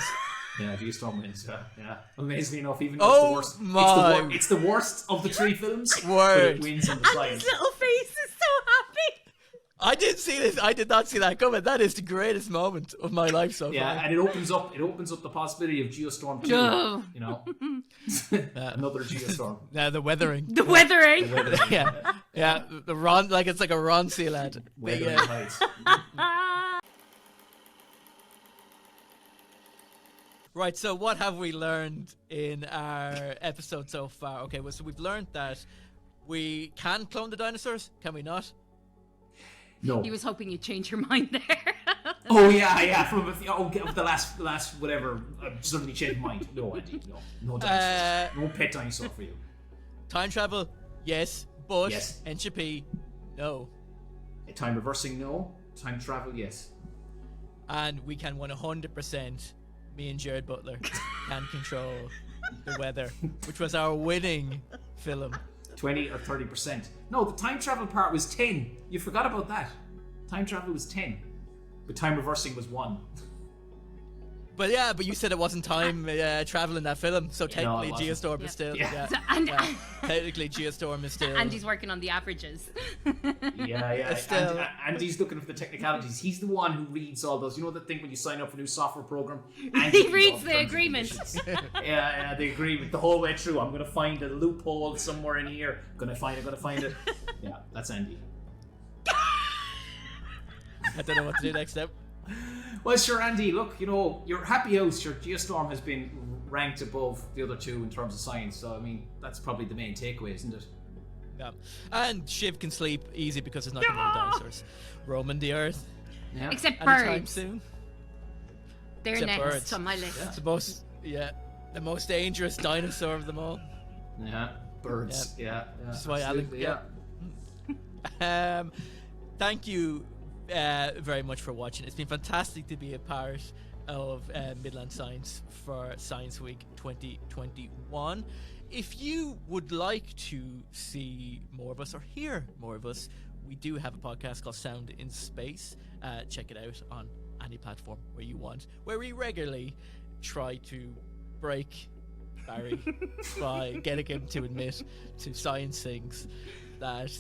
S3: Yeah, Geostorm wins. Yeah. Amazingly enough, even though it's the worst. It's the worst of the 3 films. But it wins on the science.
S2: His little face is so happy.
S1: I did see this. I did not see that coming. That is the greatest moment of my life so far.
S3: Yeah, and it opens up the possibility of Geostorm 2.
S2: No.
S3: You know, another Geostorm.
S1: The weathering.
S2: The weathering.
S1: Yeah. The Ron, like it's like a Ron Sealand.
S3: Weathering heights.
S1: Right, so what have we learned in our episode so far? Okay, well, so we've learned that we can clone the dinosaurs. Can we not?
S3: No.
S2: He was hoping you'd change your mind there.
S3: Oh yeah. From the last whatever. Suddenly changed my mind. No, Andy. No dinosaurs. No pet dinosaur for you.
S1: Time travel, yes, but entropy, no.
S3: Time reversing, no. Time travel, yes.
S1: And we can 100%, me and Jared Butler, can control the weather, which was our winning film.
S3: 20 or 30%. No, the time travel part was 10. You forgot about that. Time travel was 10. But time reversing was 1.
S1: But you said it wasn't time travel in that film, so technically
S3: it wasn't.
S1: Geostorm is still.
S3: Yeah.
S2: So,
S1: Technically Geostorm is still.
S2: Andy's working on the averages.
S3: Yeah.
S1: Still-
S3: Andy's looking for the technicalities. He's the one who reads all those. You know the thing when you sign up for a new software program?
S2: He reads the agreement.
S3: Yeah, the agreement the whole way through. I'm going to find a loophole somewhere in here. Gonna find it. Yeah, that's Andy.
S1: I don't know what to do next step.
S3: Well, sure, Andy, look, your happy house, your Geostorm has been ranked above the other two in terms of science. So, I mean, that's probably the main takeaway, isn't it?
S1: Yeah. And Shiv can sleep easy because there's not going to be dinosaurs roaming the earth
S3: Yeah.
S2: Except
S1: anytime
S2: birds.
S1: soon.
S2: They're
S1: Except
S2: next
S1: birds.
S2: on my list.
S1: It's the most dangerous dinosaur of them all.
S3: Yeah. Birds. Yeah.
S1: That's why Alan.
S3: Yeah.
S1: Thank you very much for watching. It's been fantastic to be a part of Midland Science for Science Week 2021. If you would like to see more of us or hear more of us, we do have a podcast called Sound in Space. Check it out on any platform where you want, where we regularly try to break Barry by getting him to admit to science things that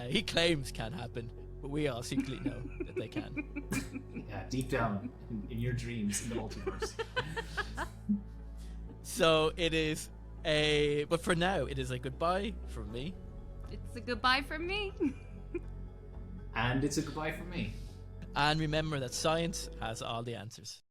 S1: he claims can happen, but we all secretly know that they can.
S3: Yeah, deep down in your dreams in the multiverse.
S1: So but for now, it is a goodbye from me.
S2: It's a goodbye from me.
S3: And it's a goodbye from me.
S1: And remember that science has all the answers.